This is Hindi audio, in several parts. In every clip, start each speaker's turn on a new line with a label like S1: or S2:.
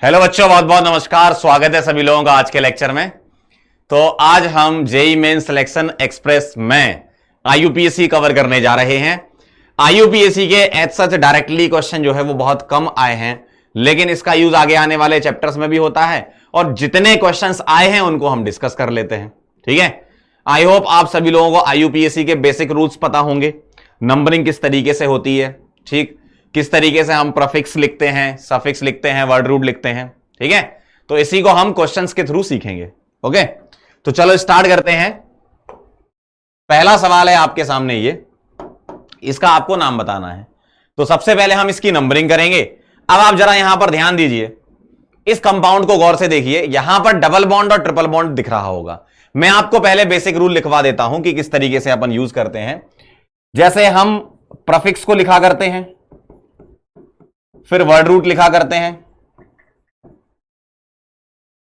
S1: हेलो बच्चों, बहुत बहुत नमस्कार। स्वागत है सभी लोगों का आज के लेक्चर में। तो आज हम जेईई मेन सिलेक्शन एक्सप्रेस में आईयूपीएससी कवर करने जा रहे हैं। आईयूपीएससी के एज सच डायरेक्टली क्वेश्चन जो है वो बहुत कम आए हैं, लेकिन इसका यूज आगे आने वाले चैप्टर्स में भी होता है और जितने क्वेश्चंस आए हैं उनको हम डिस्कस कर लेते हैं। ठीक है, आई होप आप सभी लोगों को आईयूपीएससी के बेसिक रूल्स पता होंगे। नंबरिंग किस तरीके से होती है, ठीक, किस तरीके से हम प्रीफिक्स लिखते हैं, सफिक्स लिखते हैं, वर्ड रूट लिखते हैं। ठीक है, तो इसी को हम क्वेश्चंस के थ्रू सीखेंगे। ओके, तो चलो स्टार्ट करते हैं। पहला सवाल है आपके सामने, ये इसका आपको नाम बताना है। तो सबसे पहले हम इसकी नंबरिंग करेंगे। अब आप जरा यहां पर ध्यान दीजिए, इस कंपाउंड को गौर से देखिए। यहां पर डबल बॉन्ड और ट्रिपल बॉन्ड दिख रहा होगा। मैं आपको पहले बेसिक रूल लिखवा देता हूं कि किस तरीके से अपन यूज करते हैं। जैसे हम प्रीफिक्स को लिखा करते हैं, फिर वर्ड रूट लिखा करते हैं,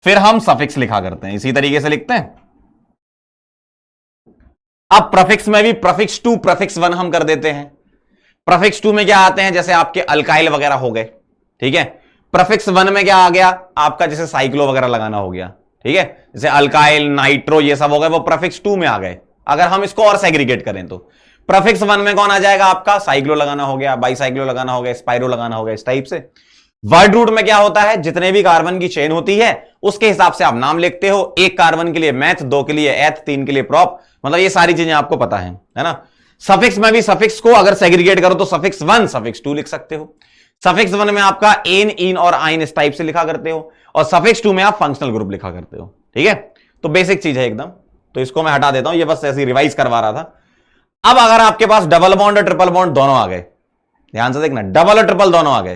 S1: फिर हम सफिक्स लिखा करते हैं। इसी तरीके से लिखते हैं। अब प्रीफिक्स में भी प्रीफिक्स 2 प्रीफिक्स 1 हम कर देते हैं। प्रीफिक्स 2 में क्या आते हैं, जैसे आपके अल्काइल वगैरह हो गए। ठीक है, प्रीफिक्स 1 में क्या आ गया आपका, जैसे साइक्लो वगैरह लगाना हो गया। ठीक है, जैसे अल्काइल, नाइट्रो, ये सब हो गए, वो प्रीफिक्स 2 में आ गए। अगर हम इसको और सेग्रीगेट करें तो प्रीफिक्स 1 में कौन आ जाएगा आपका, साइक्लो लगाना हो गया, बाईसाइक्लो लगाना हो गया, स्पाइरो लगाना हो गया, इस टाइप से। वर्ड रूट में क्या होता है, जितने भी कार्बन की चेन होती है उसके हिसाब से आप नाम लिखते हो। एक कार्बन के लिए मैथ, 2 के लिए एथ, 3 के लिए प्रॉप, मतलब ये सारी चीजें आपको पता है ना। सफिक्स में भी सफिक्स को अगर सेग्रीगेट करो तो सफिक्स 1 सफिक्स 2 लिख सकते हो। सफिक्स 1 में आपका एन, इन और आइन इस टाइप से लिखा करते हो, और सफिक्स 2 में आप फंक्शनल ग्रुप लिखा करते हो। ठीक है, तो बेसिक चीज है एकदम। तो इसको मैं हटा देता हूं, ये बस ऐसे रिवाइज करवा रहा था। अब अगर आपके पास डबल बॉन्ड और ट्रिपल बॉन्ड दोनों आ गए, ध्यान से देखना, डबल और ट्रिपल दोनों आ गए,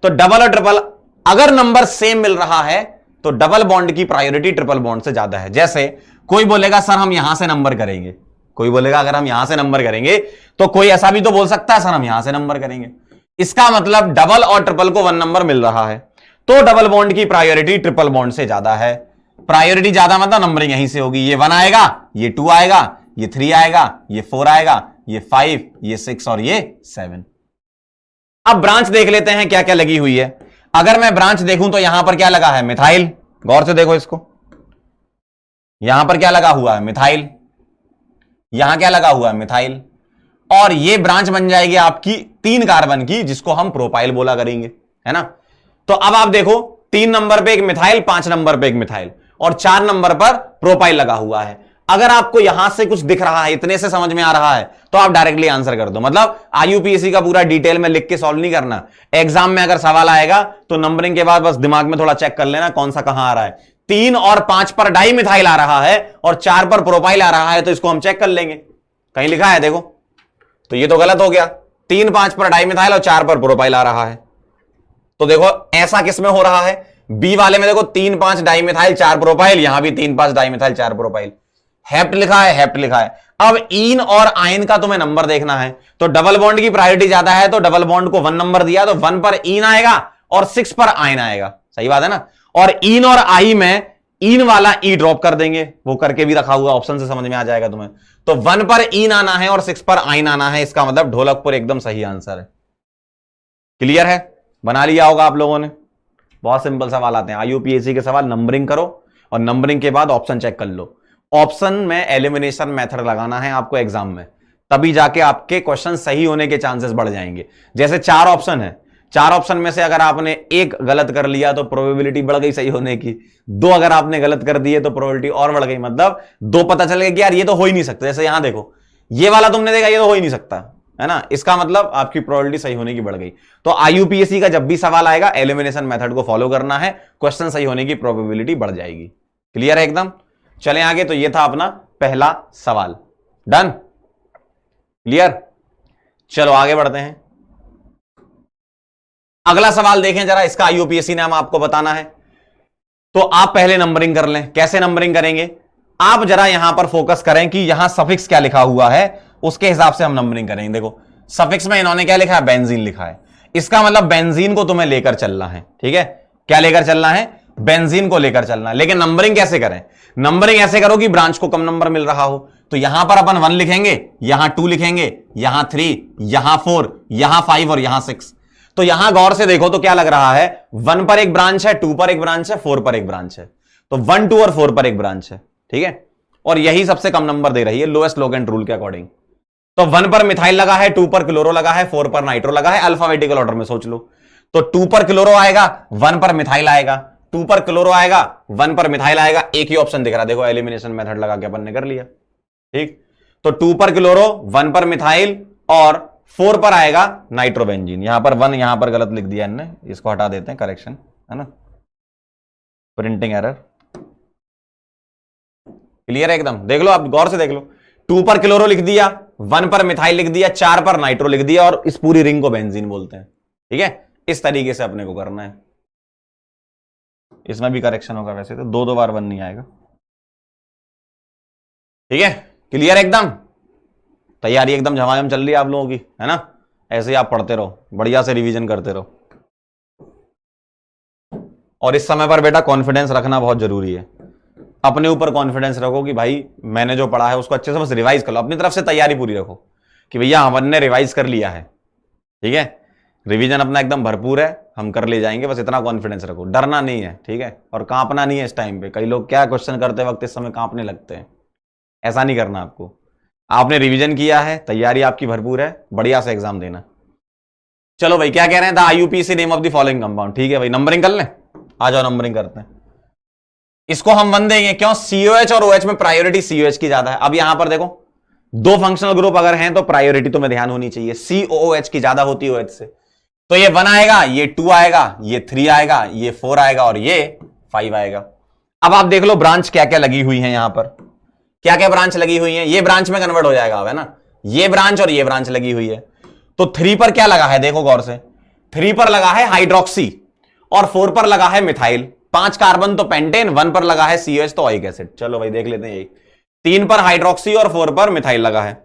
S1: तो डबल और ट्रिपल अगर नंबर सेम मिल रहा है तो डबल बॉन्ड की प्रायोरिटी ट्रिपल बॉन्ड से ज्यादा है। जैसे कोई बोलेगा सर हम यहां से नंबर करेंगे, कोई बोलेगा अगर हम यहां से नंबर करेंगे, तो कोई ऐसा भी तो बोल सकता है सर हम यहां से नंबर करेंगे। इसका मतलब डबल और ट्रिपल को 1 नंबर मिल रहा है, तो डबल बॉन्ड की प्रायोरिटी ट्रिपल बॉन्ड से ज्यादा है। प्रायोरिटी ज्यादा मतलब नंबरिंग यहीं से होगी। ये 1 आएगा, ये 2 आएगा, ये 3 आएगा, ये 4 आएगा, ये 5, ये 6 और ये 7। अब ब्रांच देख लेते हैं क्या क्या लगी हुई है। अगर मैं ब्रांच देखूं तो यहां पर क्या लगा है, मिथाइल। गौर से देखो इसको, यहां पर क्या लगा हुआ है, मिथाइल। यहां क्या लगा हुआ है, मिथाइल। और ये ब्रांच बन जाएगी आपकी 3 कार्बन की, जिसको हम प्रोपाइल बोला करेंगे, है ना। तो अब आप देखो 3 नंबर पे एक मिथाइल, 5 नंबर पे एक मिथाइल, और 4 नंबर पर प्रोपाइल लगा हुआ है। अगर आपको यहां से कुछ दिख रहा है, इतने से समझ में आ रहा है, तो आप डायरेक्टली आंसर कर दो। मतलब आईयूपीएससी का पूरा डिटेल में लिख के सॉल्व नहीं करना। एग्जाम में अगर सवाल आएगा तो नंबरिंग के बाद बस दिमाग में थोड़ा चेक कर लेना कौन सा कहां आ रहा है। 3 और 5 पर डाई मिथाइल आ रहा है और 4 पर प्रोपाइल आ रहा है, तो इसको हम चेक कर लेंगे। कहीं लिखा है देखो, तो ये तो गलत हो गया। 3, 5 पर डाई मिथाइल और 4 पर प्रोपाइल आ रहा है, तो देखो ऐसा किसमें हो रहा है, बी वाले में देखो 3, 5 डाई मिथाइल 4 प्रोपाइल, यहां भी 3, 5 डाई मिथाइल 4 प्रोपाइल। हेप्ट लिखा है, हेप्ट लिखा है। अब इन और आयन का तुम्हें नंबर देखना है, तो डबल बॉन्ड की प्रायोरिटी ज्यादा है, तो डबल बॉन्ड को 1 नंबर दिया, तो 1 पर इन आएगा और 6 पर आयन आएगा। सही बात है ना। और इन और आई में इन वाला ई ड्रॉप कर देंगे, वो करके भी रखा हुआ, ऑप्शन से समझ में आ जाएगा तुम्हें। तो 1 पर इन आना है और 6 पर आयन आना है, इसका मतलब ढोलकपुर एकदम सही आंसर है। क्लियर है, बना लिया होगा आप लोगों ने। बहुत सिंपल सवाल आते हैं आईयूपीएससी के सवाल। नंबरिंग करो और नंबरिंग के बाद ऑप्शन चेक कर लो। ऑप्शन में एलिमिनेशन मेथड लगाना है आपको एग्जाम में, तभी जाके आपके क्वेश्चन सही होने के चांसेस बढ़ जाएंगे। जैसे 4 ऑप्शन है, 4 ऑप्शन में से अगर आपने एक गलत कर लिया तो प्रोबेबिलिटी बढ़ गई सही होने की। 2 अगर आपने गलत कर दिए तो प्रोबेबिलिटी और बढ़ गई। मतलब 2 पता चल गया कि यार ये तो हो ही नहीं सकता। जैसे यहां देखो, ये वाला तुमने देखा, ये तो हो ही नहीं सकता, है ना। इसका मतलब आपकी प्रोबेबिलिटी सही होने की बढ़ गई। तो आईयूपीएससी का जब भी सवाल आएगा एलिमिनेशन मेथड को फॉलो करना है, क्वेश्चन सही होने की प्रोबेबिलिटी बढ़ जाएगी। क्लियर है एकदम। चलें आगे। तो ये था अपना पहला सवाल। Done, clear. चलो आगे बढ़ते हैं। अगला सवाल देखें जरा, इसका आईयूपीएससी ने हम आपको बताना है। तो आप पहले नंबरिंग कर लें। कैसे नंबरिंग करेंगे, आप जरा यहां पर फोकस करें कि यहां सफिक्स क्या लिखा हुआ है, उसके हिसाब से हम नंबरिंग करेंगे। देखो सफिक्स में इन्होंने क्या लिखा है, बेंजीन लिखा है। इसका मतलब बेंजीन को तुम्हें लेकर चलना है। ठीक है, क्या लेकर चलना है, बेंजीन को लेकर चलना है। लेकिन नंबरिंग कैसे करें, नंबरिंग ऐसे करो कि ब्रांच को कम नंबर मिल रहा हो। तो यहां पर अपन 1 लिखेंगे, यहां 2 लिखेंगे, यहां 3, यहां 4, यहां 5 और यहां 6। तो यहां गौर से देखो तो क्या लग रहा है, 1 पर एक ब्रांच है, 2 पर एक ब्रांच है, 4 पर एक ब्रांच है, तो 1, 2 और 4 पर एक ब्रांच है, ठीक है, और यही सबसे कम नंबर दे रही है लोएस्ट लोगेंट रूल के अकॉर्डिंग। तो 1 पर मिथाइल लगा है, 2 पर क्लोरो लगा है, 4 पर नाइट्रो लगा है, अल्फाबेटिकल ऑर्डर में सोच लो। तो 2 पर क्लोरो आएगा, 1 पर मिथाइल आएगा, 2 पर क्लोरो आएगा, 1 पर मिथाइल आएगा, एक ही ऑप्शन दिख रहा है, देखो एलिमिनेशन मेथड लगा के अपन ने कर लिया, ठीक। तो 2 पर क्लोरो, 1 पर मिथाइल और 4 पर आएगा नाइट्रोबेंजीन। यहां पर 1 यहां पर गलत लिख दिया इनने, इसको हटा देते हैं, करेक्शन है ना, प्रिंटिंग एरर। क्लियर है एकदम, देख लो आप गौर से देख लो, 2 पर क्लोरो लिख दिया, 1 पर मिथाइल लिख दिया, 4 पर नाइट्रो लिख दिया, और इस पूरी रिंग को बेंजीन बोलते हैं, ठीक है। इस तरीके से अपने को करना है। इसमें भी करेक्शन होगा, वैसे तो 2 बार 1 नहीं आएगा, ठीक है। क्लियर एकदम, तैयारी एकदम झमाझम चल रही है आप लोगों की, है ना। ऐसे ही आप पढ़ते रहो, बढ़िया से रिवीजन करते रहो, और इस समय पर बेटा कॉन्फिडेंस रखना बहुत जरूरी है। अपने ऊपर कॉन्फिडेंस रखो कि भाई मैंने जो पढ़ा है उसको अच्छे से बस रिवाइज कर लो, अपनी तरफ से तैयारी पूरी रखो कि भैया हमने रिवाइज कर लिया है, ठीक है। रिवीजन अपना एकदम भरपूर है, हम कर ले जाएंगे, बस इतना कॉन्फिडेंस रखो, डरना नहीं है, ठीक है, और कांपना नहीं है इस टाइम पे। कई लोग क्या क्वेश्चन करते वक्त इस समय कांपने लगते हैं, ऐसा नहीं करना आपको। आपने रिवीजन किया है, तैयारी आपकी भरपूर है, बढ़िया से एग्जाम देना। चलो भाई, क्या कह रहे हैं, the IUPAC name of the following compound, ठीक है भाई, नंबरिंग कर लें, आ जाओ नंबरिंग करते हैं। इसको हम 1 देंगे, क्यों, COH और OH में प्रायोरिटी COH की ज्यादा है। अब यहां पर देखो, 2 फंक्शनल ग्रुप अगर हैं तो प्रायोरिटी तुम्हें ध्यान होनी चाहिए, COOH की ज्यादा होती है OH से। तो ये 1 आएगा, ये 2 आएगा, ये 3 आएगा, ये 4 आएगा, और ये 5 आएगा। अब आप देख लो ब्रांच क्या क्या लगी हुई है, यहां पर क्या क्या ब्रांच लगी हुई है, ये ब्रांच में कन्वर्ट हो जाएगा अब, है ना, ये ब्रांच और ये ब्रांच लगी हुई है। तो 3 पर क्या लगा है, देखो गौर से, 3 पर लगा है हाइड्रोक्सी, और 4 पर लगा है मिथाइल, 5 कार्बन तो पेंटेन, 1 पर लगा है COH तो ऑइक एसिड। चलो भाई देख लेते हैं, यही 3 पर हाइड्रोक्सी और 4 पर मिथाइल लगा है,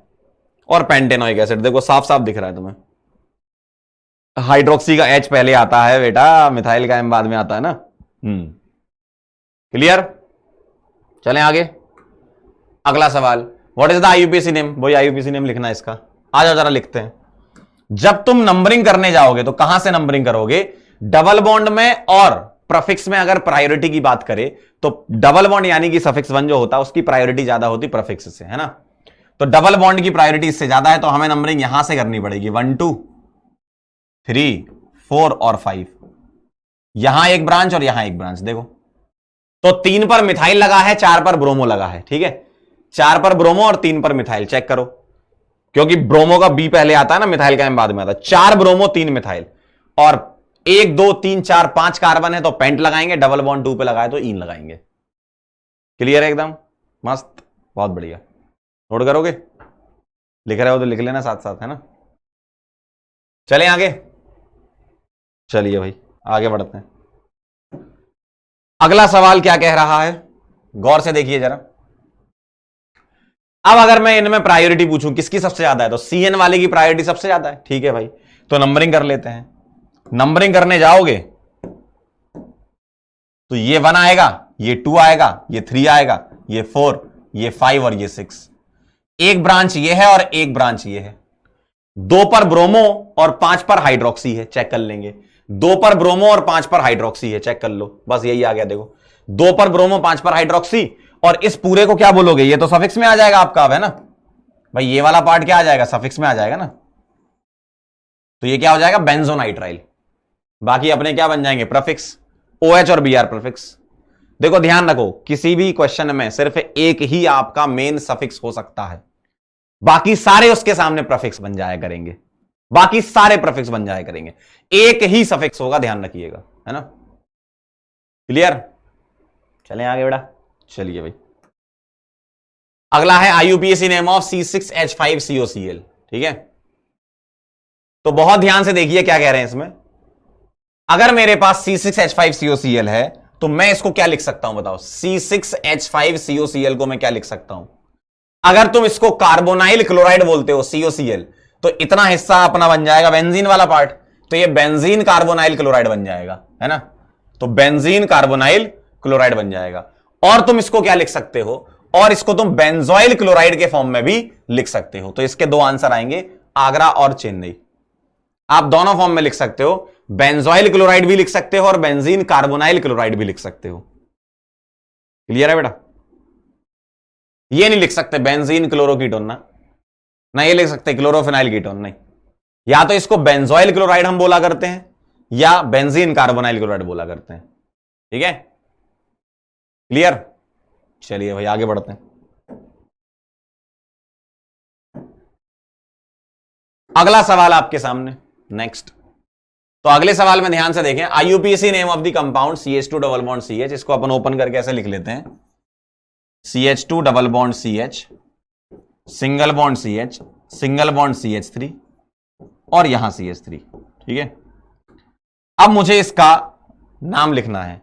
S1: और पेंटेन ऑइक एसिड, देखो साफ साफ दिख रहा है तुम्हें। हाइड्रोक्सी का H पहले आता है बेटा, मिथाइल का M बाद में आता है ना। क्लियर, चलें आगे। अगला सवाल, what is the IUPAC name, वही आईयूपीएसी नेम लिखना है इसका। आ जाओ जरा लिखते हैं। जब तुम नंबरिंग करने जाओगे तो कहां से नंबरिंग करोगे, डबल बॉन्ड में और प्रफिक्स में। अगर प्रायोरिटी की बात करें तो डबल बॉन्ड यानी कि सफिक्स 1 जो होता है उसकी प्रायोरिटी ज्यादा होती प्रफिक्स से, है ना। तो डबल बॉन्ड की प्रायोरिटी इससे ज्यादा है, तो हमें नंबरिंग यहां से करनी पड़ेगी, 1 2 3 4 और 5। यहां एक ब्रांच और यहां एक ब्रांच, देखो तो 3 पर मिथाइल लगा है, 4 पर ब्रोमो लगा है, ठीक है। 4 पर ब्रोमो और 3 पर मिथाइल, चेक करो, क्योंकि ब्रोमो का बी पहले आता है ना, मिथाइल का एम बाद में आता है। 4 ब्रोमो 3 मिथाइल, और 1 2 3 4 5 कार्बन है तो पेंट लगाएंगे, डबल बॉन्ड 2 पे लगाए तो ईन लगाएंगे। क्लियर है एकदम, मस्त, बहुत बढ़िया। नोट करोगे, लिख रहे हो तो लिख लेना साथ साथ, है ना। चलें आगे, चलिए भाई आगे बढ़ते हैं। अगला सवाल क्या कह रहा है, गौर से देखिए जरा। अब अगर मैं इनमें प्रायोरिटी पूछूं किसकी सबसे ज्यादा है, तो CN वाले की प्रायोरिटी सबसे ज्यादा है, ठीक है भाई। तो नंबरिंग कर लेते हैं। नंबरिंग करने जाओगे तो ये 1 आएगा, ये 2 आएगा, ये 3 आएगा, ये 4, ये 5 और ये 6। एक ब्रांच ये है और एक ब्रांच ये है। 2 पर ब्रोमो और 5 पर हाइड्रोक्सी है, चेक कर लेंगे। 2 पर ब्रोमो और 5 पर हाइड्रोक्सी है, चेक कर लो, बस यही आ गया। देखो 2 पर ब्रोमो 5 पर हाइड्रोक्सी, और इस पूरे को क्या बोलोगे, ये तो सफिक्स में आ जाएगा आपका, अब है ना भाई, ये वाला पार्ट क्या आ जाएगा, सफिक्स में आ जाएगा ना। तो ये क्या हो जाएगा, बेंजोनाइट्राइल। बाकी अपने क्या बन जाएंगे, प्रफिक्स, OH और Br प्रफिक्स। देखो ध्यान रखो, किसी भी क्वेश्चन में सिर्फ एक ही आपका मेन सफिक्स हो सकता है, बाकी सारे उसके सामने प्रफिक्स बन जाया करेंगे, बाकी सारे प्रफिक्स बन जाया करेंगे, एक ही सफिक्स होगा, ध्यान रखिएगा, है ना। क्लियर, चलें आगे बेटा, चलिए भाई। अगला है आईयूपीएसी नेम ऑफ C6H5COCl, ठीक है। तो बहुत ध्यान से देखिए क्या कह रहे हैं इसमें। अगर मेरे पास C6H5COCl है तो मैं इसको क्या लिख सकता हूं, बताओ। C6H5COCl को मैं क्या लिख सकता हूं। अगर तुम इसको कार्बोनाइल क्लोराइड बोलते हो COCl, तो इतना हिस्सा अपना बन जाएगा बेंजीन वाला पार्ट, तो ये बेंजीन कार्बोनाइल क्लोराइड बन जाएगा, है ना। तो बेंजीन कार्बोनाइल क्लोराइड बन जाएगा। और तुम इसको क्या लिख सकते हो, और इसको तुम बेंजोइल क्लोराइड के फॉर्म में भी लिख सकते हो। तो इसके 2 आंसर आएंगे, आगरा और चेन्नई। आप दोनों फॉर्म में लिख सकते हो, बेंजोइल क्लोराइड भी लिख सकते हो और बेंजीन कार्बोनाइल क्लोराइड भी लिख सकते हो। क्लियर है बेटा? ये नहीं लिख सकते बेंजीन क्लोरोकीटोन ना ये लिख सकते क्लोरोफिनाइल कीटोन, नहीं। या तो इसको बेंजोइल क्लोराइड हम बोला करते हैं या बेंजीन कार्बोनाइल क्लोराइड बोला करते हैं। ठीक है, क्लियर? चलिए भाई आगे बढ़ते हैं। अगला सवाल आपके सामने, नेक्स्ट। तो अगले सवाल में ध्यान से देखें, IUPAC name of the compound CH2 double bond CH, इसको अपन ओपन करके ऐसे लिख लेते हैं, CH2 double bond CH, single bond CH, single bond CH3 और यहां CH3। ठीक है, अब मुझे इसका नाम लिखना है।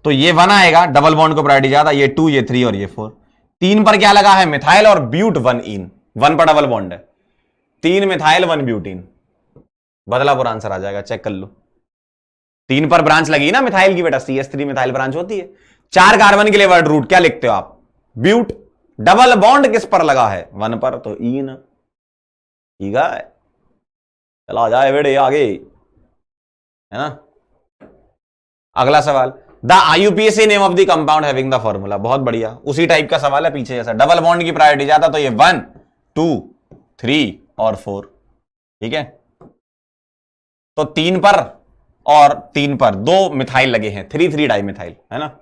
S1: तो ये 1 आएगा, डबल बॉन्ड को प्रायोरिटी ज्यादा, ये 2, ये 3 और ये 4। 3 पर क्या लगा है? मिथाइल और ब्यूट 1 इन, 1 पर डबल बॉन्ड है, 3 मिथाइल 1 ब्यूटीन। बदलापुर आंसर आ जाएगा, चेक कर लो। 3 पर ब्रांच लगी ना मिथाइल की बेटा, CH3 मिथाइल ब्रांच होती है। 4 कार्बन के लिए वर्ड रूट क्या लिखते हो आप? ब्यूट। डबल बॉन्ड किस पर लगा है? 1 पर, तो इन। ठीक है, चला जाए बेटे आगे, है ना। अगला सवाल, the IUPAC name of the compound having the formula. बहुत बढ़िया, उसी टाइप का सवाल है पीछे जैसा। डबल बॉन्ड की प्रायोरिटी ज्यादा, तो ये 1, 2, 3 और 4। ठीक है, तो 3 पर और 3 पर 2 मिथाइल लगे हैं, 3 डाई मिथाइल, है ना।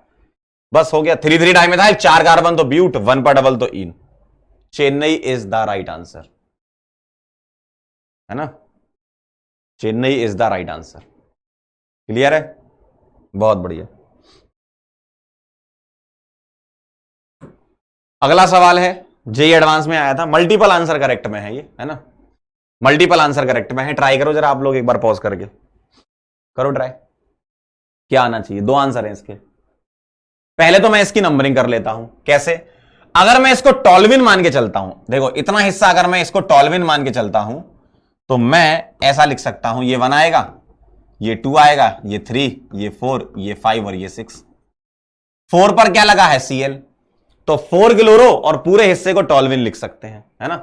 S1: बस हो गया, 3 डाई मिथाइल, 4 कार्बन तो ब्यूट, 1 पर डबल तो इन। Chennai is the right answer, है ना। Chennai is the right answer. Clear है? बहुत बढ़िया। अगला सवाल है, जेई एडवांस में आया था, मल्टीपल आंसर करेक्ट में है ये, है ना। मल्टीपल आंसर करेक्ट में है। ट्राई करो जरा आप लोग, एक बार पॉज करके करो ट्राई, क्या आना चाहिए। 2 आंसर हैं इसके। पहले तो मैं इसकी नंबरिंग कर लेता हूं। कैसे? अगर मैं इसको टॉल्विन मान के चलता हूं, देखो इतना हिस्सा अगर मैं इसको टॉल्विन मान के चलता हूं तो मैं ऐसा लिख सकता हूं, ये 1 आएगा, ये 2 आएगा, ये 3, ये 4, ये 5 और ये 6। 4 पर क्या लगा है? Cl, तो 4 क्लोरो और पूरे हिस्से को टॉल्विन लिख सकते हैं, है ना।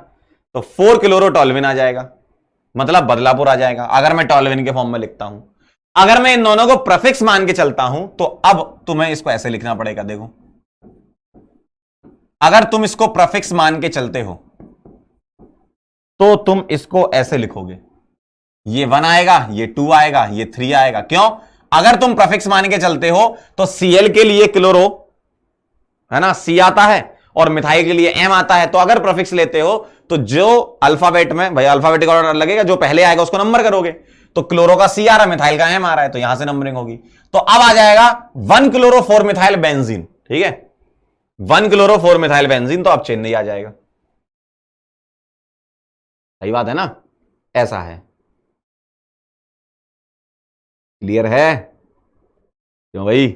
S1: तो 4 क्लोरो टॉल्विन आ जाएगा, मतलब बदलापुर आ जाएगा, अगर मैं टॉल्विन के फॉर्म में लिखता हूं। अगर मैं इन दोनों को प्रीफिक्स मान के चलता हूं तो अब तुम्हें इसको ऐसे लिखना पड़ेगा। देखो, अगर तुम इसको प्रीफिक्स मान के चलते हो तो तुम इसको ऐसे लिखोगे, ये 1 आएगा, ये 2 आएगा, ये 3 आएगा। क्यों? अगर तुम प्रीफिक्स मान के चलते हो तो Cl के लिए क्लोरो, है ना, C आता है और मिथाइल के लिए M आता है। तो अगर प्रीफिक्स लेते हो तो जो अल्फाबेट में, भाई अल्फाबेटिक ऑर्डर लगेगा, जो पहले आएगा उसको नंबर करोगे। तो क्लोरो का C आ रहा है, मिथाइल का M आ रहा है, तो यहां से नंबरिंग होगी। तो अब आ जाएगा 1 क्लोरो 4 मिथाइल बेंजीन। ठीक है, 1 क्लोरो 4 मिथाइल बेंजीन, तो अब चेन्नई आ जाएगा। सही बात है ना, ऐसा है। क्लियर है? क्यों भाई?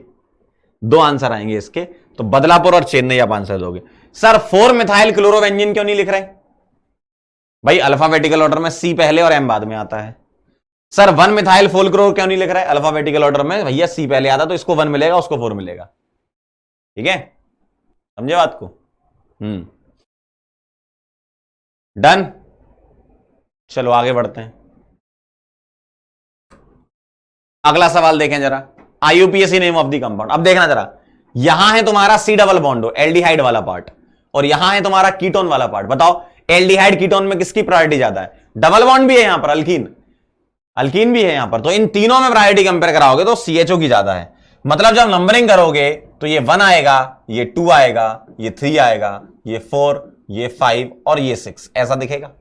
S1: 2 आंसर आएंगे इसके, तो बदलापुर और चेन्नई आप आंसर दोगे। सर 4 मिथाइल क्लोरोबेंजीन क्यों नहीं लिख रहे? भाई अल्फाबेटिकल ऑर्डर में C पहले और M बाद में आता है। सर 1 मिथाइल फोल क्लोर क्यों नहीं लिख रहा है? अल्फाबेटिकल ऑर्डर में भैया C पहले आता, तो इसको 1 मिलेगा, उसको 4 मिलेगा। ठीक है, समझे बात को? डन। चलो आगे बढ़ते हैं। अगला सवाल देखें जरा, IUPAC name of the compound. अब देखना जरा, यहां है तुम्हारा C डबल बॉन्ड एल्डिहाइड वाला पार्ट, और यहां है तुम्हारा कीटोन वाला पार्ट। बताओ एल्डिहाइड कीटोन में किसकी प्रायोरिटी ज्यादा है? डबल बॉन्ड भी है यहां पर, अल्कीन भी है यहां पर, तो इन तीनों में प्रायोरिटी कंपेयर कराओगे तो CHO की ज्यादा है। मतलब जब नंबरिंग करोगे तो ये 1 आएगा, ये 2 आएगा, ये 3 आएगा, ये 4, ये 5 और ये 6, ऐसा दिखेगा।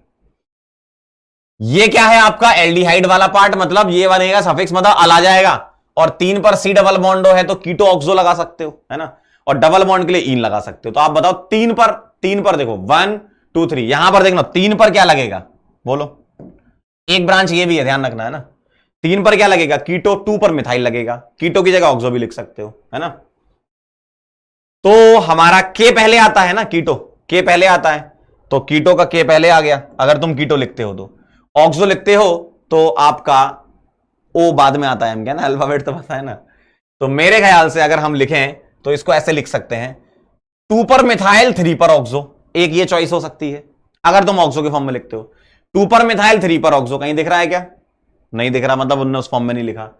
S1: ये क्या है आपका? एल्डिहाइड वाला पार्ट, मतलब ये बनेगा सफिक्स, मतलब अल आ जाएगा। और 3 पर C डबल बॉन्ड है तो कीटो ऑक्सो लगा सकते हो, है ना। और डबल बॉन्ड के लिए इन लगा सकते हो। तो आप बताओ 3 पर देखो 1 2 3, यहां पर देखना 3 पर क्या लगेगा? बोलो। एक ब्रांच ये भी है, ध्यान रखना, है ना। 3 पर क्या लगेगा? कीटो। 2 पर मिथाइल लगेगा, कीटो की जगह ऑक्सो भी लिख सकते हो, है ना। तो हमारा K पहले आता है ना, कीटो K पहले आता है, तो कीटो का K पहले आ गया। अगर तुम कीटो लिखते हो तो, ऑक्सो लिखते हो तो आपका O बाद में आता है। क्या ना, अल्फाबेट तो पता है ना। तो मेरे ख्याल से अगर हम लिखें तो इसको ऐसे लिख सकते हैं, 2 पर मिथाइल 3 पर ऑक्सो। एक ये चॉइस हो सकती है अगर तुम ऑक्सो के फॉर्म में लिखते हो। 2 पर मिथाइल 3 पर ऑक्सो, कहीं दिख रहा है क्या? नहीं दिख रहा मतलब उन्होंने उस फॉर्म में नहीं लिखा।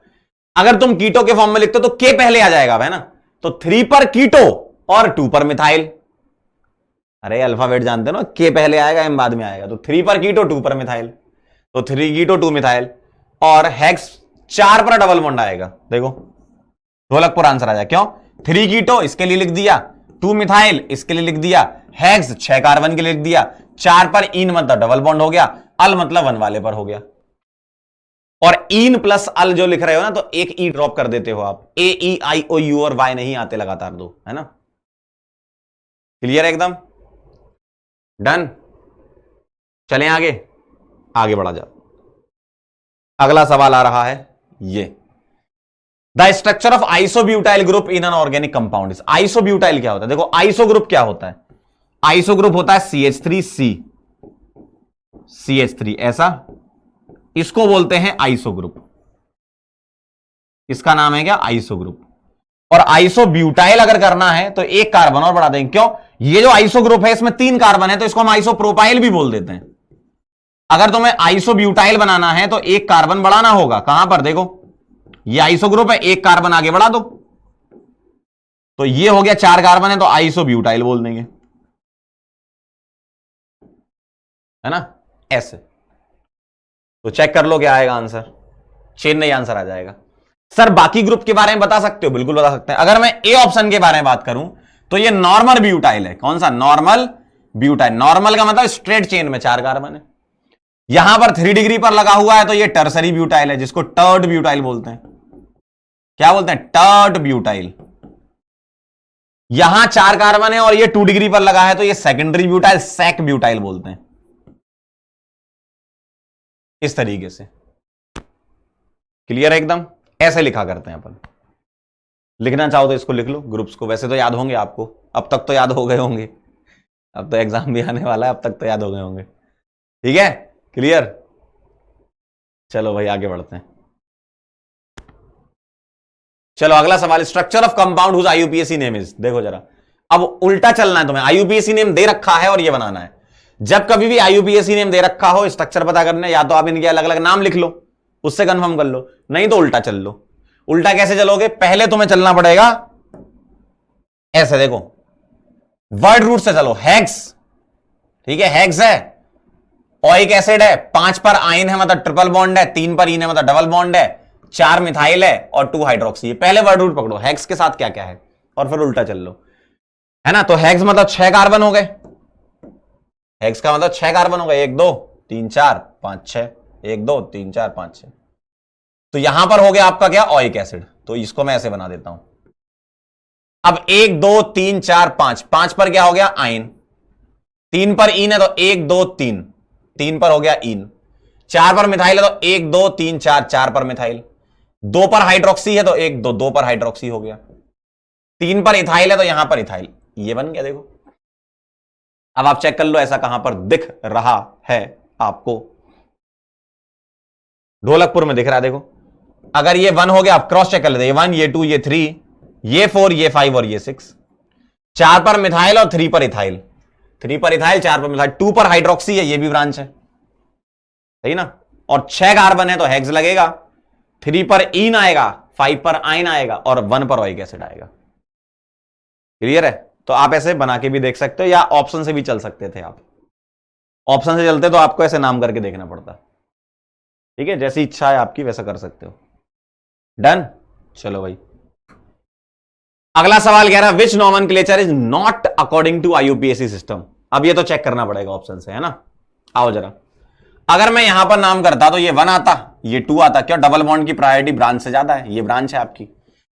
S1: अगर तुम कीटो के फॉर्म में लिखते हो तो के पहले आ जाएगा है ना, तो 3 पर कीटो और 2 पर मिथाइल। अरे अल्फाबेट जानते हो ना, के पहले आएगा एम बाद में आएगा, तो 3 पर कीटो 2 पर मिथाइल, तो 3 कीटो 2 मिथाइल। और हेक्स 4 पर डबल बॉन्ड आएगा। देखो ढोलकपुर आंसर आ जाए। क्यों? 3 कीटो इसके लिए लिख दिया, 2 मिथाइल इसके लिए लिख दिया, हेक्स 6 कार्बन के लिए लिख दिया, 4 पर इन मतलब डबल बॉन्ड हो गया, अल मतलब 1 वाले पर हो गया। और इन प्लस अल जो लिख रहे हो ना, तो एक ई ड्रॉप कर देते हो आप, ए ई आई ओ यू और वाई नहीं आते लगातार दो, है ना। क्लियर है एकदम? डन। चलें आगे, आगे बढ़ा जाओ। अगला सवाल आ रहा है ये, the structure of isobutyl group in an organic compound. Isobutyl क्या होता है? देखो आइसो ग्रुप क्या होता है? आइसो ग्रुप होता है CH3C, CH3 ऐसा, इसको बोलते हैं आइसो ग्रुप। इसका नाम है क्या? Iso group. और आइसोब्यूटाइल अगर करना है तो एक कार्बन और बढ़ा देंगे। क्यों? ये जो आइसो ग्रुप है इसमें 3 कार्बन है, तो इसको हम आइसोप्रोपाइल भी बोल देते हैं। अगर तुम्हें आइसोब्यूटाइल बनाना है तो एक कार्बन बढ़ाना होगा। कहां पर? देखो ये आइसो ग्रुप है, एक कार्बन आगे बढ़ा दो, तो ये हो गया 4 कार्बन है, तो आइसोब्यूटाइल बोल देंगे, है ना, ऐसे। तो चेक कर लो क्या आएगा आंसर, चेन नहीं आंसर आ जाएगा। सर बाकी ग्रुप के बारे में बता सकते हो? बिल्कुल बता सकते हैं। अगर मैं ए ऑप्शन के बारे में बात करूं तो ये नॉर्मल ब्यूटाइल है। कौन सा? Normal butyl. नॉर्मल का मतलब स्ट्रेट चेन में 4 कार्बन है। यहां पर 3 डिग्री पर लगा हुआ है तो ये टर्सरी ब्यूटाइल है, जिसको टर्ड ब्यूटाइल बोलते हैं। क्या बोलते हैं? टर्ड ब्यूटाइल। यहां 4 कार्बन है और ये 2 डिग्री पर लगा है तो ये सेकेंडरी ब्यूटाइल, सेक ब्यूटाइल बोलते हैं। इस तरीके से। क्लियर है एकदम? ऐसे लिखा करते हैं अपन। लिखना चाहो तो इसको लिख लो ग्रुप्स को, वैसे तो याद होंगे आपको, अब तक तो याद हो गए होंगे, अब तो एग्जाम भी आने वाला है, अब तक तो याद हो गए होंगे। ठीक है, क्लियर? चलो भाई आगे बढ़ते हैं। चलो अगला सवाल, structure of compound whose IUPAC name is. देखो जरा, अब उल्टा चलना है तुम्हें। आईयूपीएसी नेम दे रखा है और ये बनाना है। जब कभी भी आईयूपीएसी नेम दे रखा हो, स्ट्रक्चर पता करने, या तो आप इनके अलग अलग नाम लिख लो, उससे कंफर्म कर लो, नहीं तो उल्टा चल लो। उल्टा कैसे चलोगे? पहले तुम्हें चलना पड़ेगा ऐसे, देखो वर्ड रूट से चलो। हेक्स, ठीक है, हेक्स है, ओइक एसिड है, 5 पर आइन है मतलब ट्रिपल बॉन्ड है, 3 पर इन है मतलब डबल बॉन्ड है, 4 मिथाइल है और 2 हाइड्रोक्सी। पहले वर्ड रूट पकड़ो, हेक्स के साथ क्या क्या है, और फिर उल्टा चल लो, है ना। तो हेक्स मतलब 6 कार्बन हो गए। हेक्स का मतलब 6 कार्बन हो गए, 1 2 3 4 5 6, 1 2 3 4 5 6। तो यहां पर हो गया आपका क्या? Oic acid. तो इसको मैं ऐसे बना देता हूं। अब 1 2 3 4 5, 5 पर क्या हो गया? आइन। 3 पर इन है तो 1 2 3, 3 पर हो गया इन। 4 पर मिथाइल है तो 1 2 3 4, 4 पर मिथाइल। 2 पर हाइड्रोक्सी है तो 1 2, 2 पर हाइड्रोक्सी हो गया। 3 पर इथाइल है तो यहां पर इथाइल, ये बन गया। देखो अब आप चेक कर लो ऐसा कहां पर दिख रहा है आपको। ढोलकपुर में दिख रहा है। देखो अगर ये 1 हो गया, आप क्रॉस चेक कर लेते, ये 1 ये 2 ये 3 ये 4 ये 5 और ये 6। 4 पर मिथाइल और 3 पर इथाइल, 3 पर इथाइल 4 पर मिथाइल। 2 पर हाइड्रोक्सी है, ये भी ब्रांच है, सही ना। और 6 कार्बन है तो हेक्स लगेगा, 3 पर इन आएगा, 5 पर आइन आएगा और 1 पर ओइक एसिड आएगा। क्लियर है? तो आप ऐसे बना के भी देख सकते हो या ऑप्शन से भी चल सकते थे। आप ऑप्शन से चलते तो आपको ऐसे नाम करके देखना पड़ता। ठीक है, जैसी इच्छा है आपकी वैसा कर सकते हो। डन। चलो भाई अगला सवाल कह रहा है which nomenclature is not according to IUPAC system. अब ये तो चेक करना पड़ेगा ऑप्शन से, है ना। आओ जरा, अगर मैं यहां पर नाम करता तो ये 1 आता, ये 2 आता। क्यों? डबल बॉन्ड की प्रायोरिटी ब्रांच से ज्यादा है, ये ब्रांच है आपकी,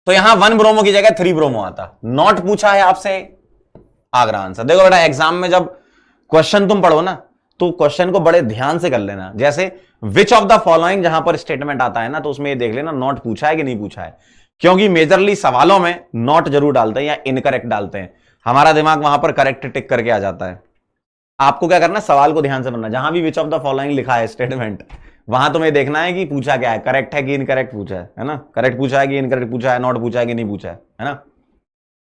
S1: तो यहां 1 ब्रोमो की जगह 3 ब्रोमो आता। नॉट पूछा है आपसे, आगरा आंसर। देखो बेटा एग्जाम में जब क्वेश्चन तुम पढ़ो ना, तो क्वेश्चन को बड़े ध्यान से कर लेना। जैसे विच ऑफ द फॉलोइंग जहां पर स्टेटमेंट आता है ना, तो उसमें ये देख लेना नॉट पूछा है कि नहीं पूछा है, क्योंकि मेजरली सवालों में नॉट जरूर डालते हैं या इनकरेक्ट डालते हैं। हमारा दिमाग वहां पर करेक्ट टिक करके आ जाता है। आपको क्या करना, सवाल को ध्यान से पढ़ना। जहां भी विच ऑफ द फॉलोइंग लिखा है स्टेटमेंट, वहां तुम्हें देखना है कि पूछा क्या है, करेक्ट है कि इनकरेक्ट पूछा है ना। करेक्ट पूछा है कि इनकरेक्ट पूछा है, नॉट पूछा है कि नहीं पूछा है ना।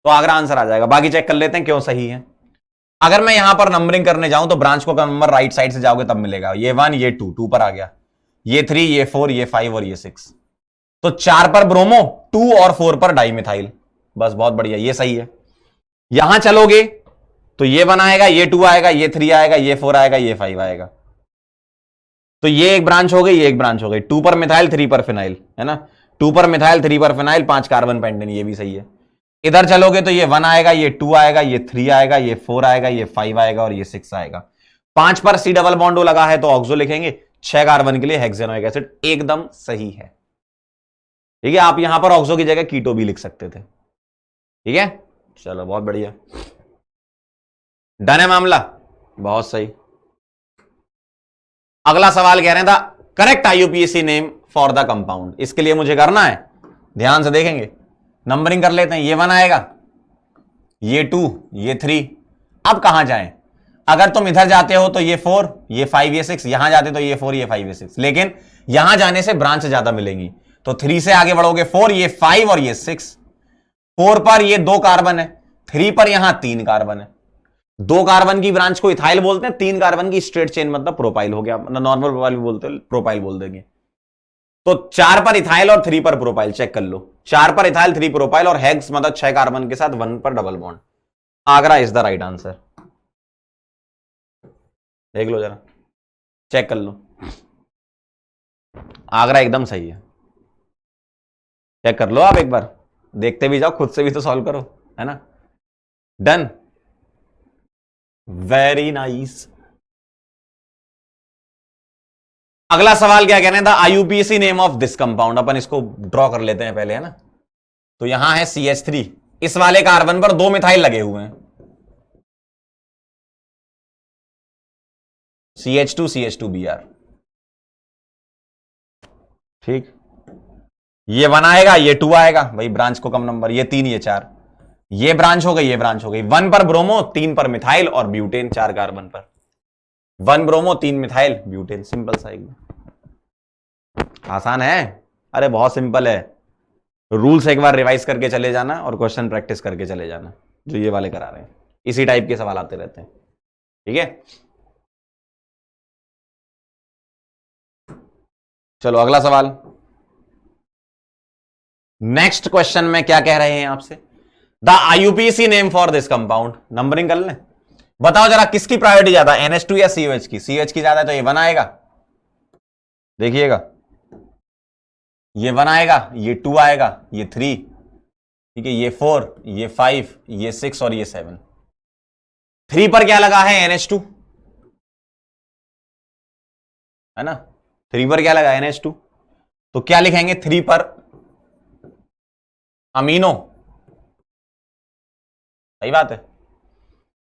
S1: तो आगरा आंसर आ जाएगा। बाकी चेक कर लेते हैं क्यों सही है। अगर मैं यहां पर नंबरिंग करने जाऊं तो ब्रांच को नंबर राइट साइड से जाओगे तब मिलेगा। ये 1 ये 2, 2 पर आ गया। ये 3, ये 4, ये 5 और ये 6। तो 4 पर ब्रोमो, 2 और 4 पर डाइमिथाइल। बस बहुत बढ़िया, ये सही है। यहां चलोगे तो ये 1 आएगा, ये 2 आएगा, ये 3 आएगा, ये 4 आएगा, ये 5 आएगा। तो ये एक ब्रांच हो गई, ये एक ब्रांच हो गई। 2 पर मिथाइल, 3 पर फिनाइल, है ना। 2 पर मिथाइल, 3 पर फिनाइल, 5 कार्बन पेंटेन, ये भी सही है। इधर चलोगे तो ये 1 आएगा, ये 2 आएगा, ये 3 आएगा, ये 4 आएगा, ये 5 आएगा और ये 6 आएगा। 5 पर सी डबल बॉन्डो लगा है तो ऑक्सो लिखेंगे। 6 कार्बन के लिए हेक्सेनोइक एसिड, एकदम सही है। ठीक है, आप यहां पर ऑक्सो की जगह कीटो भी लिख सकते थे। ठीक है, चलो बहुत बढ़िया, डन है मामला, बहुत सही। अगला सवाल कह रहे था correct IUPAC name for the compound. इसके लिए मुझे करना है, ध्यान से देखेंगे, नंबरिंग कर लेते हैं। ये 1 आएगा, ये 2, ये 3। अब कहां जाएं? अगर तुम इधर जाते हो तो ये 4, ये 5, ये 6, यहां जाते तो ये 4, ये 5, ये 6, लेकिन यहां जाने से ब्रांच ज्यादा मिलेंगी। तो 3 से आगे बढ़ोगे 4, ये 5 और ये 6। 4 पर ये 2 कार्बन है, 3 पर यहां 3 कार्बन है। 2 कार्बन की ब्रांच को इथाइल बोलते हैं, 3 कार्बन की स्ट्रेट चेन मतलब प्रोपाइल हो गया, नॉर्मल प्रोपाइल भी बोलते हैं, प्रोपाइल बोल देंगे। तो 4 पर इथाइल और 3 पर प्रोपाइल, चेक कर लो। 4 पर इथाइल, 3 प्रोपाइल और हेक्स मतलब 6 कार्बन के साथ 1 पर double bond. Agra is the right answer. देख लो जरा, चेक कर लो, आगरा एकदम सही है। चेक कर लो आप एक बार, देखते भी जाओ, खुद से भी तो सॉल्व करो, है ना। Done, very nice. अगला सवाल क्या कहने था, IUPAC name of this compound. अपन इसको ड्रॉ कर लेते हैं पहले, है ना। तो यहां है CH3, इस वाले कार्बन पर 2 मिथाइल लगे हुए हैं, CH2 CH2Br। ठीक, ये 1 आएगा, ये 2 आएगा, भाई ब्रांच को कम नंबर, ये 3, ये 4, ये ब्रांच हो गई, ये ब्रांच हो गई। 1 पर ब्रोमो, 3 पर मिथाइल और ब्यूटेन 4 कार्बन पर। 1 ब्रोमो, 3 मिथाइल, ब्यूटेन, सिंपल सा एकदम। आसान है, अरे बहुत सिंपल है। रूल्स एक बार रिवाइज करके चले जाना और क्वेश्चन प्रैक्टिस करके चले जाना, जो ये वाले करा रहे हैं। इसी टाइप के सवाल आते रहते हैं। ठीक है, चलो अगला सवाल। नेक्स्ट क्वेश्चन में क्या कह रहे हैं आपसे, the IUPAC name for this compound. Numbering कर लें, बताओ जरा किसकी प्रायोरिटी ज्यादा, NH2 या COH की। COH की ज्यादा है तो ये 1 आएगा, देखिएगा, ये 1 आएगा, ये 2 आएगा, ये 3, ठीक है, ये 4, ये 5, ये 6 और ये 7। 3 पर क्या लगा है, NH2, है ना। 3 पर क्या लगा, NH2, तो क्या लिखेंगे 3 पर, अमीनो, सही बात है।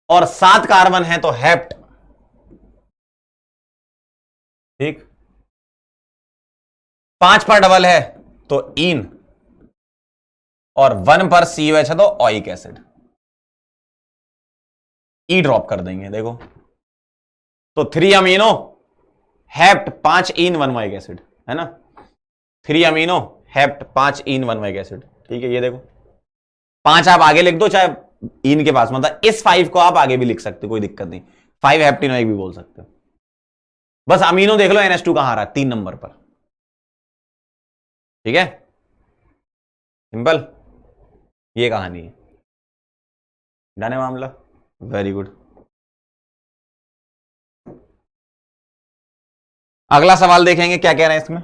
S1: और 7 कार्बन है तो हेप्ट, ठीक। 5 पर डबल है तो इन, और 1 पर COH है तो ऑइक एसिड। ई ड्रॉप कर देंगे, देखो, तो 3 अमीनो हेप्ट 5 इन 1 ऑइक एसिड, है ना। 3 अमीनो हेप्ट 5 इन 1 ऑइक एसिड, ठीक है। ये देखो 5 आप आगे लिख दो, चाहे इन के पास, मतलब इस 5 को आप आगे भी लिख सकते हो, कोई दिक्कत नहीं। 5 हेप्टिनोइक भी बोल सकते हो। बस अमीनो देख लो NH2 कहां आ रहा है, 3 नंबर पर, ठीक है, सिंपल, ये कहानी है। डन है मामला, वेरी गुड। अगला सवाल देखेंगे क्या कह रहे हैं इसमें।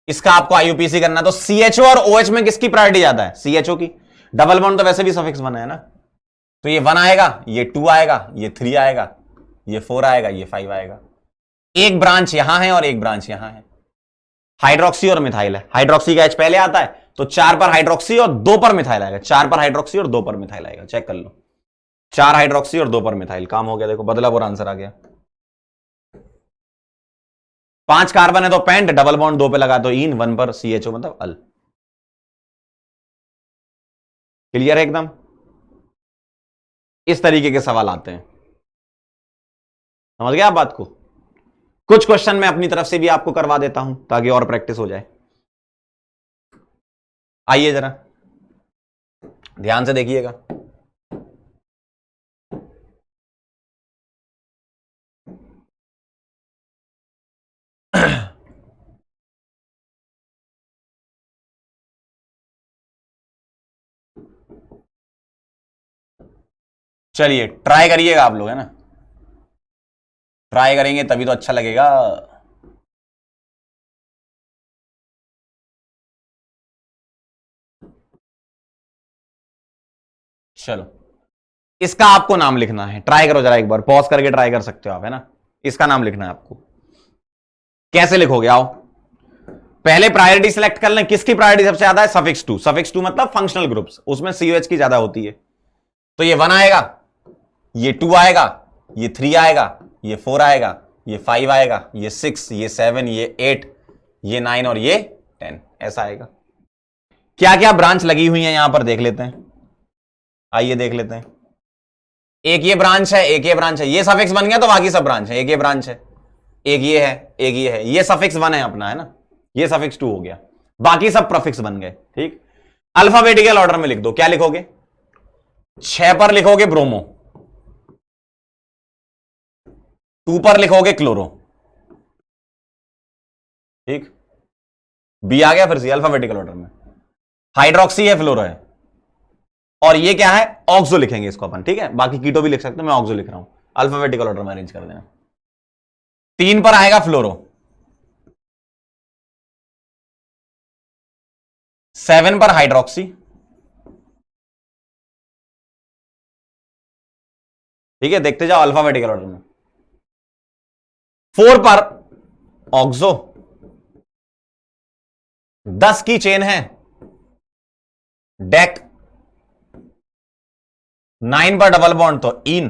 S1: इसका आपको आईयूपीसी करना, तो CHO और OH में किसकी प्रायोरिटी ज्यादा है, CHO की। डबल बॉन्ड तो वैसे भी सफिक्स 1 है ना, तो ये 1 आएगा, ये 2 आएगा, ये 3 आएगा, ये 4 आएगा, ये 5 आएगा। एक ब्रांच यहां है और एक ब्रांच यहां है। हाइड्रोक्सी और मिथाइल है, हाइड्रोक्सी का H पहले आता है, तो 4 पर हाइड्रोक्सी और 2 पर मिथाइल आएगा। 4 पर हाइड्रोक्सी और 2 पर मिथाइल आएगा, चेक कर लो। 4 हाइड्रोक्सी और 2 पर मिथाइल, काम हो गया, देखो बदलापुर आंसर आ गया। 5 कार्बन है तो पेंट, डबल बॉन्ड 2 पे लगा तो इन, 1 पर CHO मतलब अल। क्लियर है एकदम। इस तरीके के सवाल आते हैं, समझ गया आप बात को। कुछ क्वेश्चन मैं अपनी तरफ से भी आपको करवा देता हूं ताकि और प्रैक्टिस हो जाए। आइए जरा ध्यान से देखिएगा। चलिए ट्राई करिएगा आप लोग, है ना, ट्राई करेंगे तभी तो अच्छा लगेगा। चलो, इसका आपको नाम लिखना है, ट्राई करो जरा एक बार, पॉज करके ट्राई कर सकते हो आप, है ना। इसका नाम लिखना है आपको। कैसे लिखोगे, आओ पहले प्रायोरिटी सिलेक्ट कर लें। किसकी प्रायोरिटी सबसे ज्यादा है? Suffix two. सफिक्स टू मतलब फंक्शनल ग्रुप्स, उसमें COH की ज्यादा होती है। तो ये 1 आएगा, ये 2 आएगा, ये 3 आएगा, ये 4 आएगा, ये 5 आएगा, ये 6, ये 7, ये 8, ये 9 और ये 10, ऐसा आएगा। क्या क्या ब्रांच लगी हुई है यहां पर देख लेते हैं, आइए देख लेते हैं। एक ये ब्रांच है, एक ये ब्रांच है, ये सफिक्स बन गया तो बाकी सब ब्रांच है। एक ये ब्रांच है, एक ये है, एक ये है, ये सफिक्स 1 है अपना, है ना, ये सफिक्स 2 हो गया, बाकी सब प्रीफिक्स बन गए। ठीक, अल्फाबेटिकल ऑर्डर में लिख दो। क्या लिखोगे? 6 पर लिखोगे ब्रोमो, 2 पर लिखोगे क्लोरो। ठीक, बी आ गया फिर से अल्फाबेटिकल ऑर्डर में। हाइड्रोक्सी है, फ्लोरो है, और ये क्या है? ऑक्सो लिखेंगे इसको अपन। ठीक है, बाकी कीटो भी लिख सकते हैं, मैं ऑक्सो लिख रहा हूं। अल्फाबेटिकल ऑर्डर में अरेंज कर देना। 3 पर आएगा फ्लोरो, 7 पर हाइड्रोक्सी, ठीक है, देखते जाओ अल्फाबेटिकल ऑर्डर में। 4 पर ऑक्सो, 10 की चेन है डेक, 9 पर डबल बॉन्ड तो इन,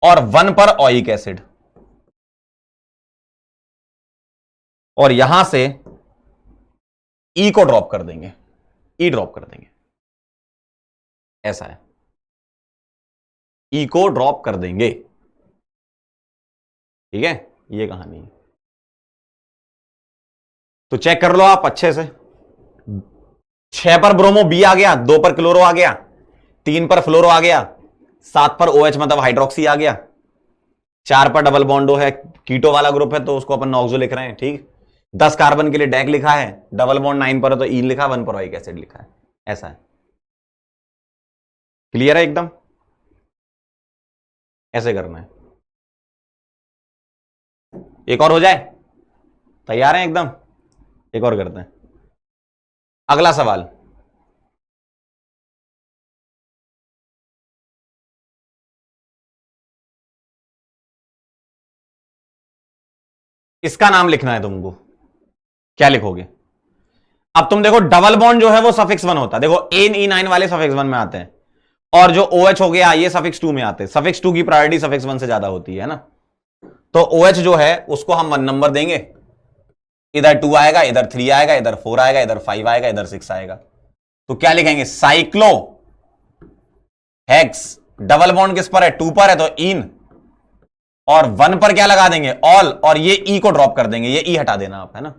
S1: और 1 पर ओइक एसिड। और यहां से ई को ड्रॉप कर देंगे, ई ड्रॉप कर देंगे, ऐसा है, ई को ड्रॉप कर देंगे। ठीक है, ये कहानी है। तो चेक कर लो आप अच्छे से। 6 पर ब्रोमो बी आ गया, 2 पर क्लोरो आ गया, 3 पर फ्लोरो आ गया, 7 पर OH मतलब हाइड्रोक्सी आ गया, 4 पर डबल बॉन्डो है, कीटो वाला ग्रुप है तो उसको अपन ऑक्सो लिख रहे हैं। ठीक, 10 कार्बन के लिए डेक लिखा है, डबल बॉन्ड 9 पर है तो ईन लिखा, 1 पर ओइक एसिड लिखा है, ऐसा है। क्लियर है एकदम? ऐसे करना है। एक और हो जाए, तैयार हैं एकदम? एक और करते हैं। अगला सवाल, इसका नाम लिखना है तुमको। क्या लिखोगे? अब तुम देखो डबल बॉन्ड जो है वो सफिक्स 1 होता है, देखो NE9 वाले सफिक्स 1 में आते हैं, और जो OH हो गया ये सफिक्स 2 में आते हैं। सफिक्स 2 की प्रायोरिटी सफिक्स 1 से ज्यादा होती है ना। तो OH जो है उसको हम 1 नंबर देंगे, इधर 2 आएगा, इधर 3 आएगा, इधर 4 आएगा, इधर 5 आएगा, इधर 6 आएगा। तो क्या लिखेंगे? Cyclo hex. डबल बॉन्ड किस पर है? 2 पर है तो इन, और 1 पर क्या लगा देंगे? ऑल, और ये ई को ड्रॉप कर देंगे, ये ई हटा देना आप, है ना।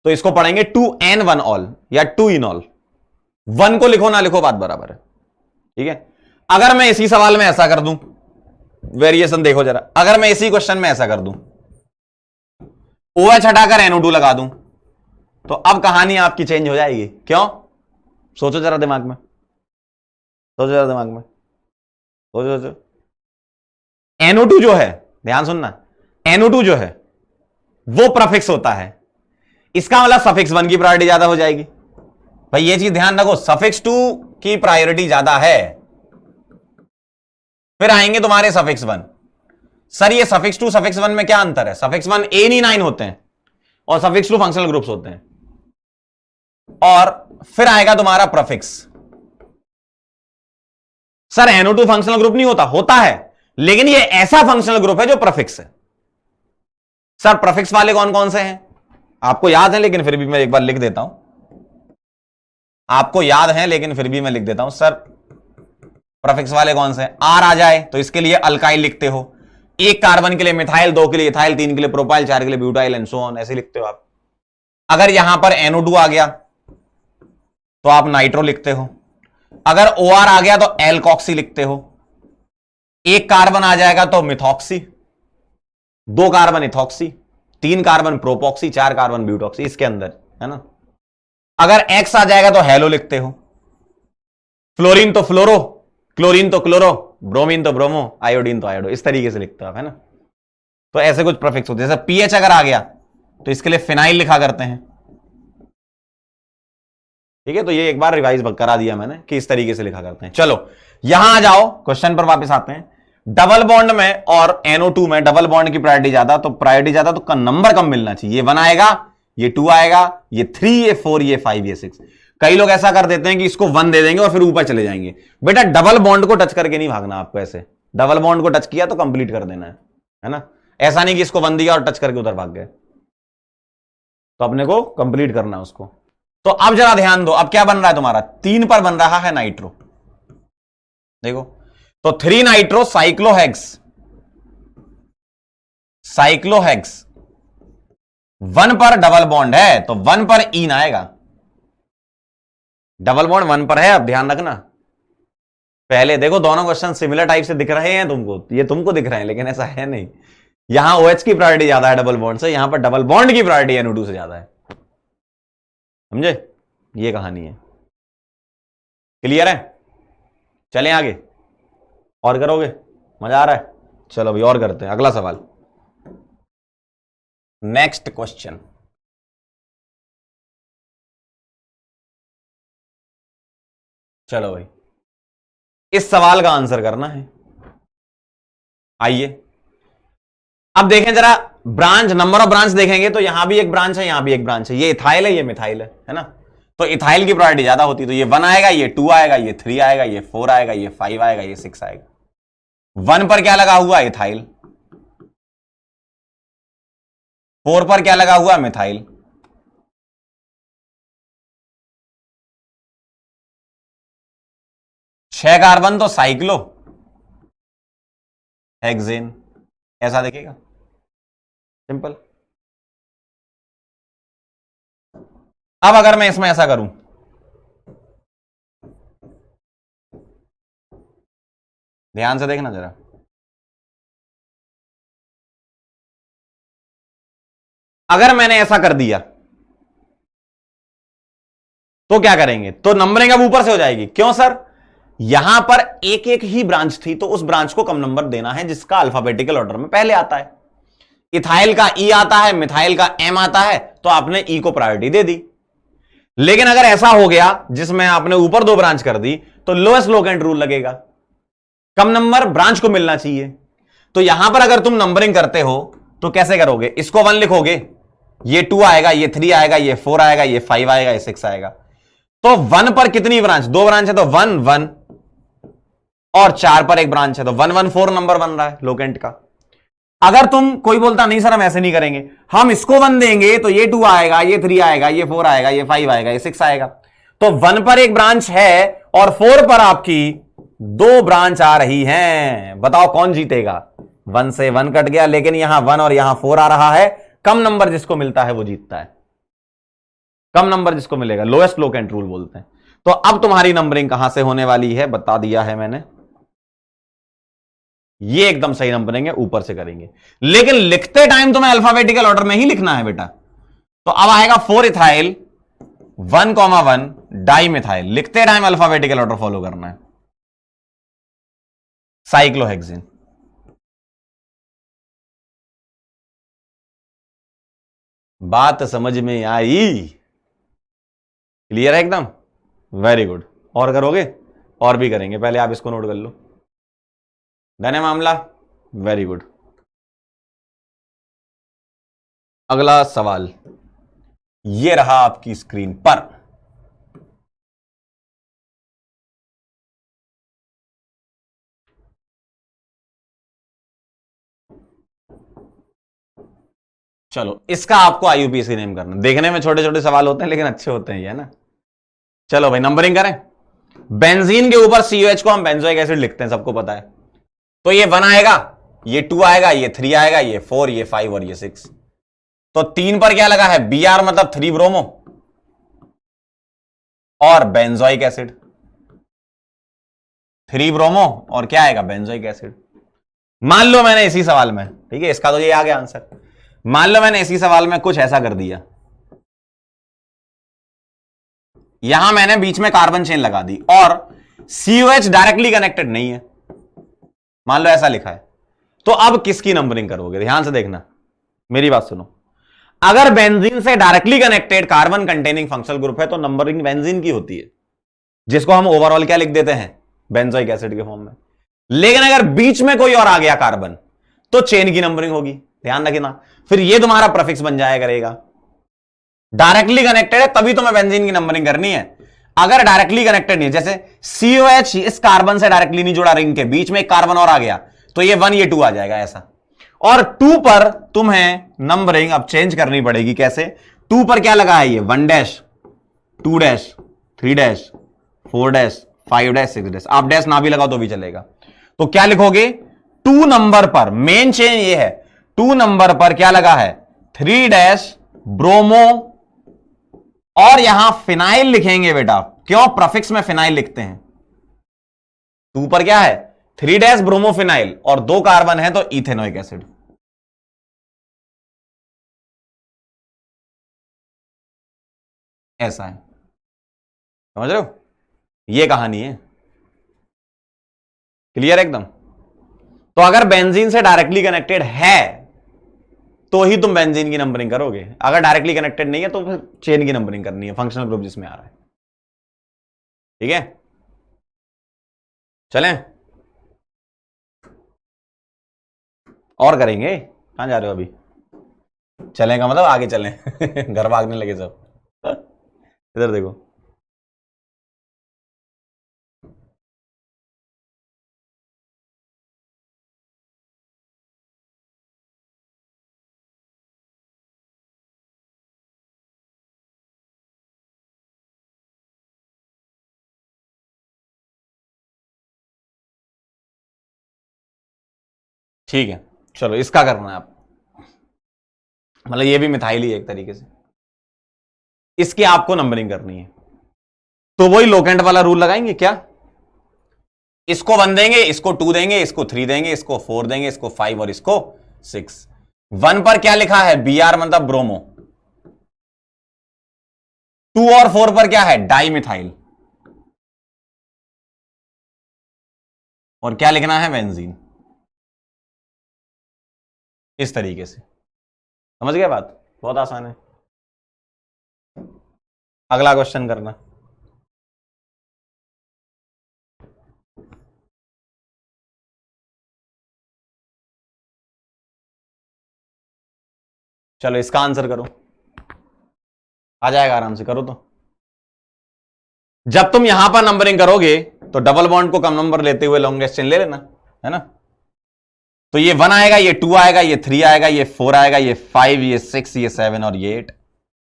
S1: तो इसको पढ़ेंगे 2N1 ऑल या 2 इन ऑल। 1 को लिखो ना लिखो बात बराबर है। ठीक है, अगर मैं इसी सवाल में ऐसा कर दूं, वेरिएशन देखो जरा, अगर मैं इसी क्वेश्चन में ऐसा कर दूं, OH हटाकर NO2 लगा दूं, तो अब कहानी आपकी चेंज हो जाएगी। क्यों? सोचो जरा दिमाग में, सोचो जरा दिमाग में, सोचो सोचो। NO2 जो है, ध्यान सुनना, NO2 जो है वो प्रीफिक्स होता है, इसका मतलब सफिक्स 1 की प्रायोरिटी ज्यादा हो जाएगी। भाई ये चीज ध्यान रखो, सफिक्स 2 की प्रायोरिटी ज्यादा है, फिर आएंगे तुम्हारे सफिक्स 1। सर ये सफिक्स 2 सफिक्स 1 में क्या अंतर है? सफिक्स 1 NE9 होते हैं और सफिक्स 2 फंक्शनल ग्रुप्स होते हैं, और फिर आएगा तुम्हारा prefix. Sir NO2 functional group नहीं होता, होता है, लेकिन ये ऐसा फंक्शनल ग्रुप है जो प्रीफिक्स है। सर प्रीफिक्स वाले कौन कौन से हैं आपको याद है, लेकिन फिर भी मैं एक बार लिख देता हूं। आपको याद है लेकिन फिर भी मैं लिख देता हूं। सर प्रीफिक्स वाले कौन से हैं? आर आ जाए तो इसके लिए अल्काइल लिखते हो, 1 कार्बन के लिए मिथाइल, 2 के लिए इथाइल, 3 के लिए प्रोपाइल, 4 के लिए ब्यूटाइल एंड सो ऑन, ऐसे लिखते हो आप। अगर यहां पर NO2 आ गया तो आप नाइट्रो लिखते हो, अगर OR आ गया तो एल्कॉक्सी लिखते हो, 1 कार्बन आ जाएगा तो methoxy, 2 carbon ethoxy, 3 carbon propoxy, 4 carbon butoxy, इसके अंदर, है ना। अगर X आ जाएगा तो हेलो लिखते हो, फ्लोरीन तो फ्लोरो, क्लोरीन तो क्लोरो, ब्रोमीन तो ब्रोमो, आयोडीन तो आयोडो, इस तरीके से लिखते हो आप, है ना। तो ऐसे कुछ प्रीफिक्स होते हैं, जैसे पीएच अगर आ गया तो इसके लिए फिनाइल लिखा करते हैं, ठीक है। तो ये एक बार रिवाइज करा दिया मैंने कि इस तरीके से लिखा करते हैं। चलो यहां आ जाओ, क्वेश्चन पर वापस आते हैं। डबल बॉन्ड में और NO2 में डबल बॉन्ड की प्रायोरिटी ज्यादा, तो प्रायोरिटी ज्यादा तो नंबर कम मिलना चाहिए। ये 1 आएगा, ये 2 आएगा, ये 3, ये 4, ये 5, ये 6। कई लोग ऐसा कर देते हैं कि इसको 1 दे देंगे और फिर ऊपर चले जाएंगे। बेटा डबल बॉन्ड को टच करके नहीं भागना आपको, ऐसे डबल बॉन्ड को टच किया तो कंप्लीट कर देना है ना। ऐसा नहीं कि इसको 1 दिया और टच करके उधर भाग गए, तो अपने को कंप्लीट करना है उसको। तो अब जरा ध्यान दो, अब क्या बन रहा है तुम्हारा, 3 पर बन रहा है नाइट्रो, देखो। तो 3 नाइट्रो साइक्लोहेक्स, साइक्लोहेक्स 1 पर डबल बॉन्ड है तो 1 पर ईन आएगा। डबल बॉन्ड 1 पर है, अब ध्यान रखना। पहले देखो दोनों क्वेश्चन सिमिलर टाइप से दिख रहे हैं तुमको, ये तुमको दिख रहे हैं, लेकिन ऐसा है नहीं। यहां OH की प्रायोरिटी ज्यादा है डबल बॉन्ड से, यहां पर डबल बॉन्ड की प्रायोरिटी NO2 से ज्यादा है, समझे। ये कहानी है, क्लियर है। चलें आगे, और करोगे, मजा आ रहा है। चलो भाई और करते हैं, अगला सवाल, नेक्स्ट क्वेश्चन। चलो भाई इस सवाल का आंसर करना है। आइए अब देखें जरा, ब्रांच, नंबर ऑफ ब्रांच देखेंगे तो यहां भी एक ब्रांच है, यहां भी एक ब्रांच है। ये इथाइल है, ये मिथाइल है ना। तो इथाइल की प्रायोरिटी ज्यादा होती है, तो ये 1 आएगा, ये 2 आएगा, ये 3 आएगा, ये 4 आएगा, ये 5 आएगा, ये 6 आएगा। 1 पर क्या लगा हुआ, इथाइल। 4 पर क्या लगा हुआ, मिथाइल। छह कार्बन तो साइक्लो हेक्सेन, ऐसा देखेगा, सिंपल। अब अगर मैं इसमें ऐसा करूं, ध्यान से देखना जरा, अगर मैंने ऐसा कर दिया तो क्या करेंगे, तो नंबरिंग अब ऊपर से हो जाएगी। क्यों सर, यहां पर एक एक ही ब्रांच थी, तो उस ब्रांच को कम नंबर देना है जिसका अल्फाबेटिकल ऑर्डर में पहले आता है। इथाइल का ई आता है, मिथाइल का एम आता है, तो आपने ई को प्रायोरिटी दे दी। लेकिन अगर ऐसा हो गया जिसमें आपने ऊपर 2 ब्रांच कर दी, तो लोएस्ट लोकेंट रूल लगेगा, कम नंबर ब्रांच को मिलना चाहिए। तो यहां पर अगर तुम नंबरिंग करते हो तो कैसे करोगे, इसको 1 लिखोगे, ये 2 आएगा, ये 3 आएगा, ये 4 आएगा, ये 5 आएगा, ये 6 आएगा। तो 1 पर कितनी ब्रांच, 2 ब्रांच है तो 1 1, और 4 पर एक ब्रांच है तो 1 1 4 नंबर बन रहा है लोकेंट का। अगर तुम, कोई बोलता नहीं सर हम ऐसे नहीं करेंगे, हम इसको 1 देंगे तो ये 2 आएगा, ये 3 आएगा, ये 4 आएगा, ये 5 आएगा, ये 6 आएगा। तो 1 पर एक ब्रांच है और 4 पर आपकी 2 ब्रांच आ रही हैं। बताओ कौन जीतेगा, 1 से 1 कट गया, लेकिन यहां 1 और यहां 4 आ रहा है। कम नंबर जिसको मिलता है वो जीतता है, कम नंबर जिसको मिलेगा, लोएस्ट लोकेंट रूल बोलते हैं। तो अब तुम्हारी नंबरिंग कहां से होने वाली है, बता दिया है मैंने। ये एकदम सही नंबरिंग है, ऊपर से करेंगे, लेकिन लिखते टाइम तुम्हें अल्फाबेटिकल ऑर्डर में ही लिखना है बेटा। तो अब आएगा 4 इथाइल 1,1 डाई मिथाइल, लिखते टाइम अल्फाबेटिकल ऑर्डर फॉलो करना है। साइक्लोहेक्सेन, बात समझ में आई, क्लियर है एकदम, वेरी गुड। और करोगे, और भी करेंगे, पहले आप इसको नोट कर लो। डन है मामला, वेरी गुड। अगला सवाल ये रहा आपकी स्क्रीन पर। चलो इसका आपको IUPAC नेम करना, देखने में छोटे छोटे सवाल होते हैं लेकिन अच्छे होते हैं, ये है ना। चलो भाई नंबरिंग करें। बेंजीन के ऊपर COH को हम बेंजोइक एसिड लिखते हैं, सबको पता है। तो ये 1 आएगा, ये 2 आएगा, ये 3 आएगा, ये 4, ये 5 और ये 6। तो 3 पर क्या लगा है, Br मतलब 3 ब्रोमो और बेंजोइक एसिड, 3 ब्रोमो और क्या आएगा, बेंजोइक एसिड। मान लो मैंने इसी सवाल में, ठीक है, इसका तो ये आ गया आंसर। मान लो मैंने इसी सवाल में कुछ ऐसा कर दिया, यहां मैंने बीच में कार्बन चेन लगा दी और COH डायरेक्टली कनेक्टेड नहीं है, मान लो ऐसा लिखा है, तो अब किसकी नंबरिंग करोगे? ध्यान से देखना, मेरी बात सुनो। अगर बेंजीन से directly connected carbon containing functional group है तो नंबरिंग बेंजीन की होती है, जिसको हम ओवरऑल क्या लिख देते हैं, बेंजोइक एसिड के फॉर्म में। लेकिन अगर बीच में कोई और आ गया कार्बन तो चेन की नंबरिंग होगी, ध्यान रखना। फिर ये तुम्हारा प्रीफिक्स बन जाया करेगा। डायरेक्टली कनेक्टेड है तभी तुम्हें बेंजीन की नंबरिंग करनी है। अगर डायरेक्टली कनेक्टेड नहीं है, जैसे COH इस कार्बन से डायरेक्टली नहीं जुड़ा, रिंग के बीच में एक कार्बन और आ गया तो ये 1 ये 2 आ जाएगा ऐसा। और 2 पर तुम्हें नंबरिंग अब चेंज करनी पड़ेगी। कैसे? 2 पर क्या लगा है, ये 1 dash 2 dash 3 dash 4 dash 5 dash 6 dash. आप डैश ना भी लगाओ तो भी चलेगा। तो क्या लिखोगे? 2 नंबर पर मेन चेन ये है, 2 नंबर पर क्या लगा है, 3 डैश ब्रोमो, और यहां फिनाइल लिखेंगे बेटा। क्यों प्रीफिक्स में फिनाइल लिखते हैं? 2 पर क्या है, 3 डैश ब्रोमोफिनाइल, और 2 कार्बन है तो इथेनोइक एसिड। ऐसा है, समझ रहे हो? ये कहानी है, क्लियर एकदम। तो अगर बेंजीन से डायरेक्टली कनेक्टेड है तो ही तुम बेंजीन की नंबरिंग करोगे, अगर डायरेक्टली कनेक्टेड नहीं है तो फिर चेन की नंबरिंग करनी है, फंक्शनल ग्रुप जिसमें आ रहा है। ठीक है, चलें और करेंगे। कहां जा रहे हो अभी? चलेगा मतलब आगे चलें घर भागने लगे सब इधर देखो। ठीक है, चलो इसका करना है आप, मतलब ये भी मिथाइल ही है एक तरीके से, इसकी आपको नंबरिंग करनी है। तो वही लोकेंट वाला रूल लगाएंगे क्या? इसको 1 देंगे, इसको 2 देंगे, इसको 3 देंगे, इसको 4 देंगे, इसको 5 और इसको 6। 1 पर क्या लिखा है, Br मतलब ब्रोमो। 2 और 4 पर क्या है, डाई मिथाइल, और क्या लिखना है, बेंजीन। इस तरीके से समझ गए बात? बहुत आसान है। अगला क्वेश्चन करना। चलो इसका आंसर करो, आ जाएगा आराम से, करो तो। जब तुम यहां पर नंबरिंग करोगे तो डबल बॉन्ड को कम नंबर लेते हुए लॉन्गेस्ट चेन ले लेना, है ना। तो ये 1 आएगा, ये 2 आएगा, ये 3 आएगा, ये 4 आएगा, ये 5, ये 6, ये 7 और ये 8।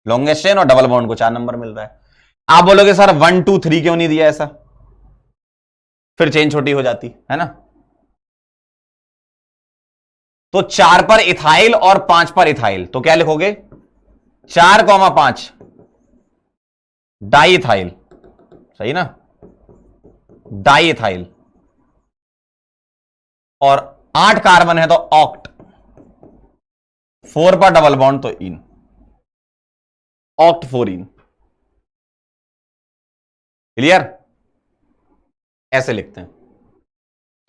S1: लॉन्गेस्ट चेन और डबल बॉन्ड को 4 नंबर मिल रहा है। आप बोलोगे सर 1 2 3 क्यों नहीं दिया ऐसा? फिर चेन छोटी हो जाती है ना। तो 4 पर इथाइल और 5 पर इथाइल, तो क्या लिखोगे, 4,5 डाई इथाइल, सही ना, डाई इथाइल, और 8 कार्बन है तो ऑक्ट, 4 पर डबल बॉन्ड तो इन, ऑक्ट 4 इन। क्लियर? ऐसे लिखते हैं।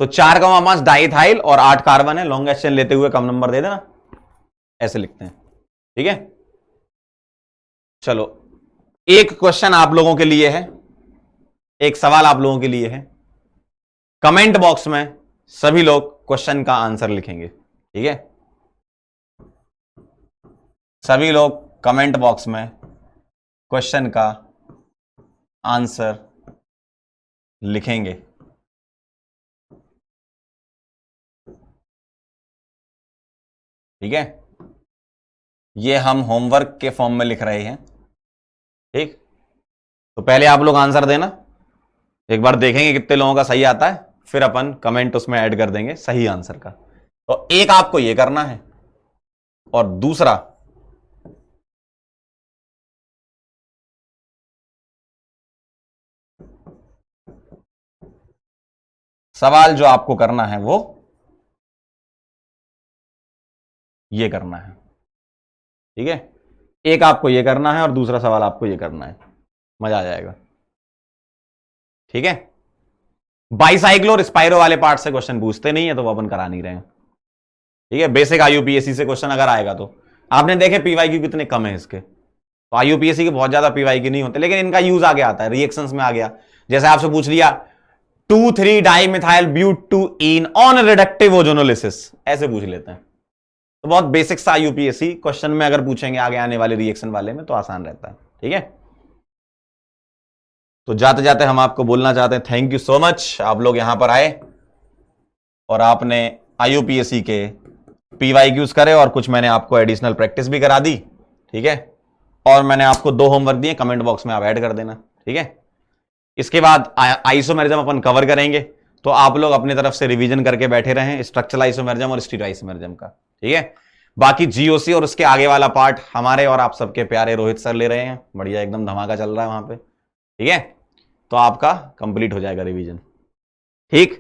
S1: तो 4,5 डाइथाइल और 8 कार्बन है, लॉन्गेस्ट चेन लेते हुए कम नंबर दे देना, ऐसे लिखते हैं। ठीक है, चलो एक क्वेश्चन आप लोगों के लिए है, एक सवाल आप लोगों के लिए है। कमेंट बॉक्स में सभी लोग क्वेश्चन का आंसर लिखेंगे, ठीक है। सभी लोग कमेंट बॉक्स में क्वेश्चन का आंसर लिखेंगे। ठीक है, ये हम होमवर्क के फॉर्म में लिख रहे हैं। ठीक, तो पहले आप लोग आंसर देना, एक बार देखेंगे कितने लोगों का सही आता है, फिर अपन कमेंट उसमें ऐड कर देंगे सही आंसर का। तो एक आपको ये करना है, और दूसरा सवाल जो आपको करना है वो ये करना है। ठीक है, एक आपको ये करना है और दूसरा सवाल आपको ये करना है, मजा आ जाएगा। ठीक है। बाईसाइक्लो और स्पाइरो वाले पार्ट से क्वेश्चन पूछते नहीं है, तो वो अपन करा नहीं रहे हैं। ठीक है, बेसिक आईयूपीएससी से क्वेश्चन अगर आएगा तो आपने देखे पीवाईक्यू कितने कम है इसके, तो आईयूपीएससी के बहुत ज्यादा पीवाईक्यू नहीं होते, लेकिन इनका यूज आगे आता है, रिएक्शंस में आ गया। जैसे आपसे पूछ लिया 2,3 dimethyl butene on reductive ozonolysis, ऐसे पूछ लेते हैं। तो बहुत बेसिक सा यूपीएससी क्वेश्चन में अगर पूछेंगे आगे आने वाले रिएक्शन वाले में तो आसान रहता है। ठीक है, तो जाते जाते हम आपको बोलना चाहते हैं थैंक यू सो मच, आप लोग यहां पर आए और आपने आईयूपीएससी के पीवाईक्यूज करे और कुछ मैंने आपको एडिशनल प्रैक्टिस भी करा दी। ठीक है, और मैंने आपको 2 होमवर्क दिए, कमेंट बॉक्स में आप ऐड कर देना। ठीक है, इसके बाद आइसोमेरिज्म अपन कवर करेंगे, तो आप लोग अपनी तरफ से रिवीजन करके बैठे रहें स्ट्रक्चरल आइसोमेरिज्म और स्टीरियो आइसोमेरिज्म का। ठीक है, बाकी जीओसी और उसके आगे वाला पार्ट हमारे और आप सबके प्यारे रोहित सर ले रहे हैं, बढ़िया एकदम धमाका चल रहा है वहां पे। ठीक है, तो आपका कंप्लीट हो जाएगा रिवीजन। ठीक,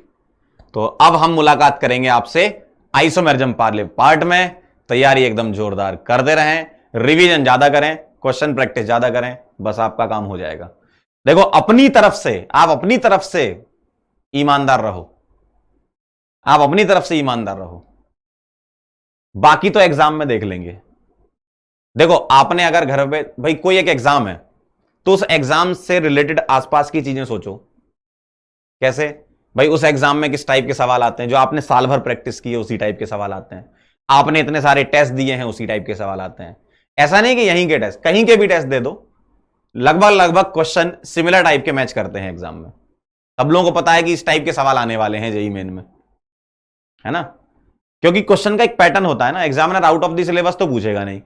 S1: तो अब हम मुलाकात करेंगे आपसे आइसोमेरिज्म पार्ले पार्ट में। तैयारी एकदम जोरदार करते रहें, रिवीजन ज्यादा करें, क्वेश्चन प्रैक्टिस ज्यादा करें, बस आपका काम हो जाएगा। देखो अपनी तरफ से, आप अपनी तरफ से ईमानदार रहो, आप अपनी तरफ से ईमानदार रहो, बाकी तो एग्जाम में देख लेंगे। देखो आपने अगर घर पे भाई कोई एक एग्जाम है तो उस एग्जाम से रिलेटेड आसपास की चीजें सोचो। कैसे भाई, उस एग्जाम में किस टाइप के सवाल आते हैं, जो आपने साल भर प्रैक्टिस की है उसी टाइप के सवाल आते हैं, आपने इतने सारे टेस्ट दिए हैं उसी टाइप के सवाल आते हैं। ऐसा नहीं कि यहीं के टेस्ट, कहीं के भी टेस्ट दे दो, लगभग लगभग क्वेश्चन सिमिलर टाइप के मैच करते हैं एग्जाम में। सब लोगों को पता है कि इस टाइप के सवाल आने वाले हैं जेईई मेन में, है ना, क्योंकि क्वेश्चन का एक पैटर्न होता है ना। Examiner out of the syllabus तो पूछेगा नहीं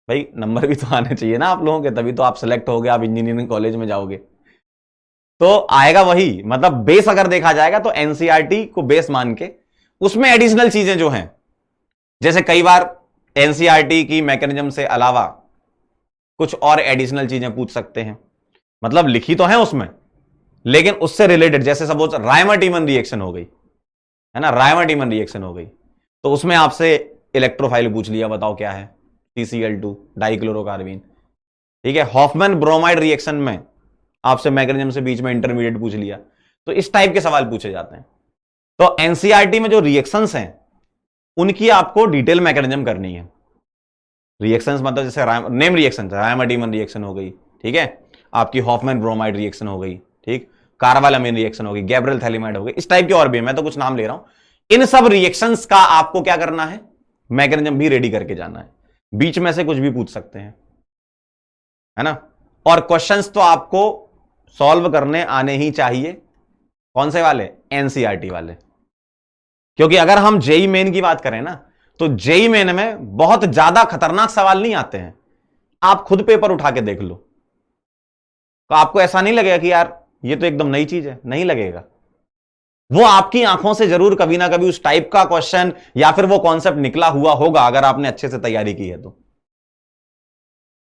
S1: भाई, नंबर भी तो आने चाहिए ना आप लोगों के, तभी तो आप सिलेक्ट होगे, आप इंजीनियरिंग कॉलेज में जाओगे, तो आएगा वही। मतलब बेस अगर देखा जाएगा तो एनसीईआरटी को बेस मान के उसमें एडिशनल चीजें जो हैं, जैसे कई बार एनसीईआरटी की मैकेनिज्म से अलावा कुछ और एडिशनल चीजें पूछ सकते हैं, मतलब लिखी तो है उसमें लेकिन उससे रिलेटेड, जैसे सपोज रायमर-टीमन रिएक्शन हो गई, है ना, रायमर-टीमन रिएक्शन हो गई, तो उसमें आपसे इलेक्ट्रोफाइल पूछ लिया, बताओ क्या है, CCl2 डाइक्लोरोकार्बीन। ठीक है, हॉफमैन ब्रोमाइड रिएक्शन में आपसे मैकेनिज्म से बीच में इंटरमीडिएट पूछ लिया, तो इस टाइप के सवाल पूछे जाते हैं। तो एनसीईआरटी में जो रिएक्शंस हैं उनकी आपको डिटेल मैकेनिज्म करनी है। रिएक्शंस मतलब जैसे नेम रिएक्शन, रायमर-टीमन रिएक्शन हो गई, ठीक है, आपकी हॉफमैन ब्रोमाइड रिएक्शन हो गई, ठीक, कार्बाल अमीन रिएक्शन हो गई, गैब्रियल थैलिमाइड हो गई, इस टाइप के और भी है, मैं तो कुछ नाम ले रहा हूं। इन सब रिएक्शंस का आपको क्या करना है, मैकेनिज्म भी रेडी करके जाना है। बीच में से कुछ भी पूछ सकते हैं, है ना, और क्वेश्चंस तो आपको सॉल्व करने आने ही चाहिए। कौन से वाले, एनसीईआरटी वाले, क्योंकि अगर हम जेईई मेन की बात करें ना, तो जेईई मेन में बहुत ज्यादा खतरनाक सवाल नहीं आते हैं। आप खुद पेपर उठा के देख लो तो आपको ऐसा नहीं लगेगा कि यार ये तो एकदम नई चीज है, नहीं लगेगा। वो आपकी आंखों से जरूर कभी ना कभी उस टाइप का क्वेश्चन या फिर वो कॉन्सेप्ट निकला हुआ होगा, अगर आपने अच्छे से तैयारी की है तो।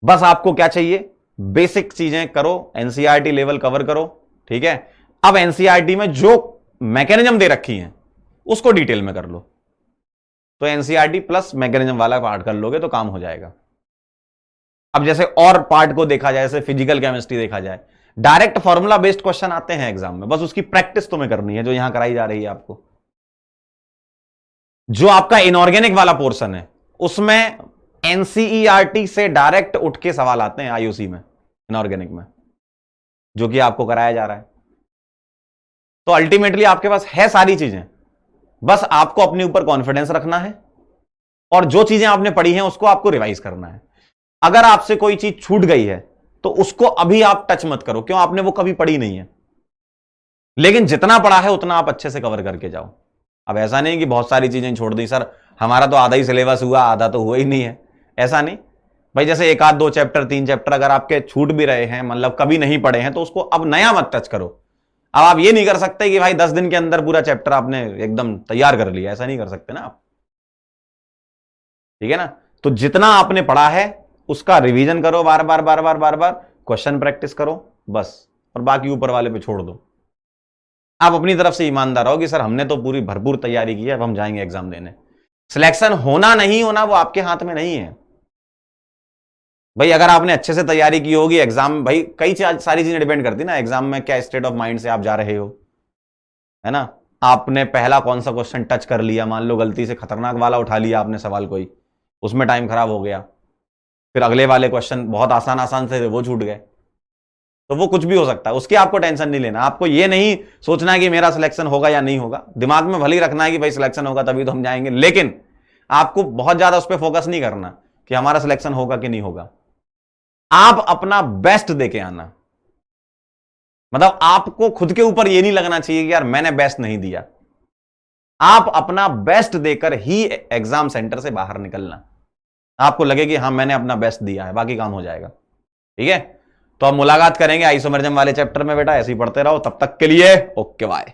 S1: बस आपको क्या चाहिए, बेसिक चीजें करो, एनसीईआरटी लेवल कवर करो। ठीक है, अब एनसीईआरटी में जो मैकेनिज्म दे रखी हैं उसको डिटेल में कर लो, तो एनसीईआरटी प्लस मैकेनिज्म वाला पार्ट कर लोगे तो काम हो जाएगा। अब जैसे और पार्ट को देखा जाए, जैसे फिजिकल केमिस्ट्री देखा जाए, डायरेक्ट फॉर्मूला बेस्ड क्वेश्चन आते हैं एग्जाम में, बस उसकी प्रैक्टिस तुम्हें करनी है जो यहां कराई जा रही है आपको। जो आपका इनऑर्गेनिक वाला पोर्शन है उसमें एनसीईआरटी से डायरेक्ट उठ के सवाल आते हैं आईयूसी में, इनऑर्गेनिक में, जो कि आपको कराया जा रहा है। तो अल्टीमेटली आपके पास है सारी चीजें, बस आपको अपने ऊपर कॉन्फिडेंस रखना है और जो चीजें आपने पढ़ी हैं उसको आपको रिवाइज करना है। अगर आपसे कोई चीज छूट गई है तो उसको अभी आप टच मत करो, क्यों, आपने वो कभी पढ़ी नहीं है, लेकिन जितना पढ़ा है उतना आप अच्छे से कवर करके जाओ। अब ऐसा नहीं कि बहुत सारी चीजें छोड़ दी, सर हमारा तो आधा ही सिलेबस हुआ, आधा तो हुआ ही नहीं है, ऐसा नहीं भाई। जैसे 1 आध 2 चैप्टर 3 चैप्टर अगर आपके छूट भी रहे हैं, मतलब कभी नहीं पढ़े हैं, तो उसको अब नया मत टच करो। अब आप ये नहीं कर सकते कि भाई 10 दिन के अंदर पूरा चैप्टर आपने एकदम तैयार कर लिया, ऐसा नहीं कर सकते ना आप, ठीक है ना। तो जितना आपने पढ़ा है उसका रिवीजन करो, बार बार बार बार बार बार क्वेश्चन प्रैक्टिस करो बस, और बाकी ऊपर वाले पे छोड़ दो। आप अपनी तरफ से ईमानदार रहो कि सर हमने तो पूरी भरपूर तैयारी की है, अब हम जाएंगे एग्जाम देने। सिलेक्शन होना नहीं होना वो आपके हाथ में नहीं है भाई। अगर आपने अच्छे से तैयारी की होगी, एग्जाम भाई कई सारी चीजें डिपेंड करती ना, एग्जाम में क्या स्टेट ऑफ माइंड से आप जा रहे हो, है ना, आपने पहला कौन सा क्वेश्चन टच कर लिया, मान लो गलती से खतरनाक वाला उठा लिया आपने सवाल कोई, उसमें टाइम खराब हो गया, फिर अगले वाले क्वेश्चन बहुत आसान आसान से वो छूट गए, तो वो कुछ भी हो सकता है, उसकी आपको टेंशन नहीं लेना। आपको ये नहीं सोचना है कि मेरा सिलेक्शन होगा या नहीं होगा, दिमाग में भले ही रखना है कि भाई सिलेक्शन होगा तभी तो हम जाएंगे, लेकिन आपको बहुत ज्यादा उस पर फोकस नहीं करना कि हमारा सिलेक्शन होगा कि नहीं होगा। आप अपना बेस्ट देके आना, मतलब आपको खुद के ऊपर ये नहीं लगना चाहिए कि यार मैंने बेस्ट नहीं दिया। आप अपना बेस्ट देकर ही एग्जाम सेंटर से बाहर निकलना, आपको लगे कि हाँ मैंने अपना बेस्ट दिया है, बाकी काम हो जाएगा। ठीक है, तो अब मुलाकात करेंगे आइसोमरिज्म वाले चैप्टर में बेटा, ऐसे ही पढ़ते रहो, तब तक के लिए ओके बाय।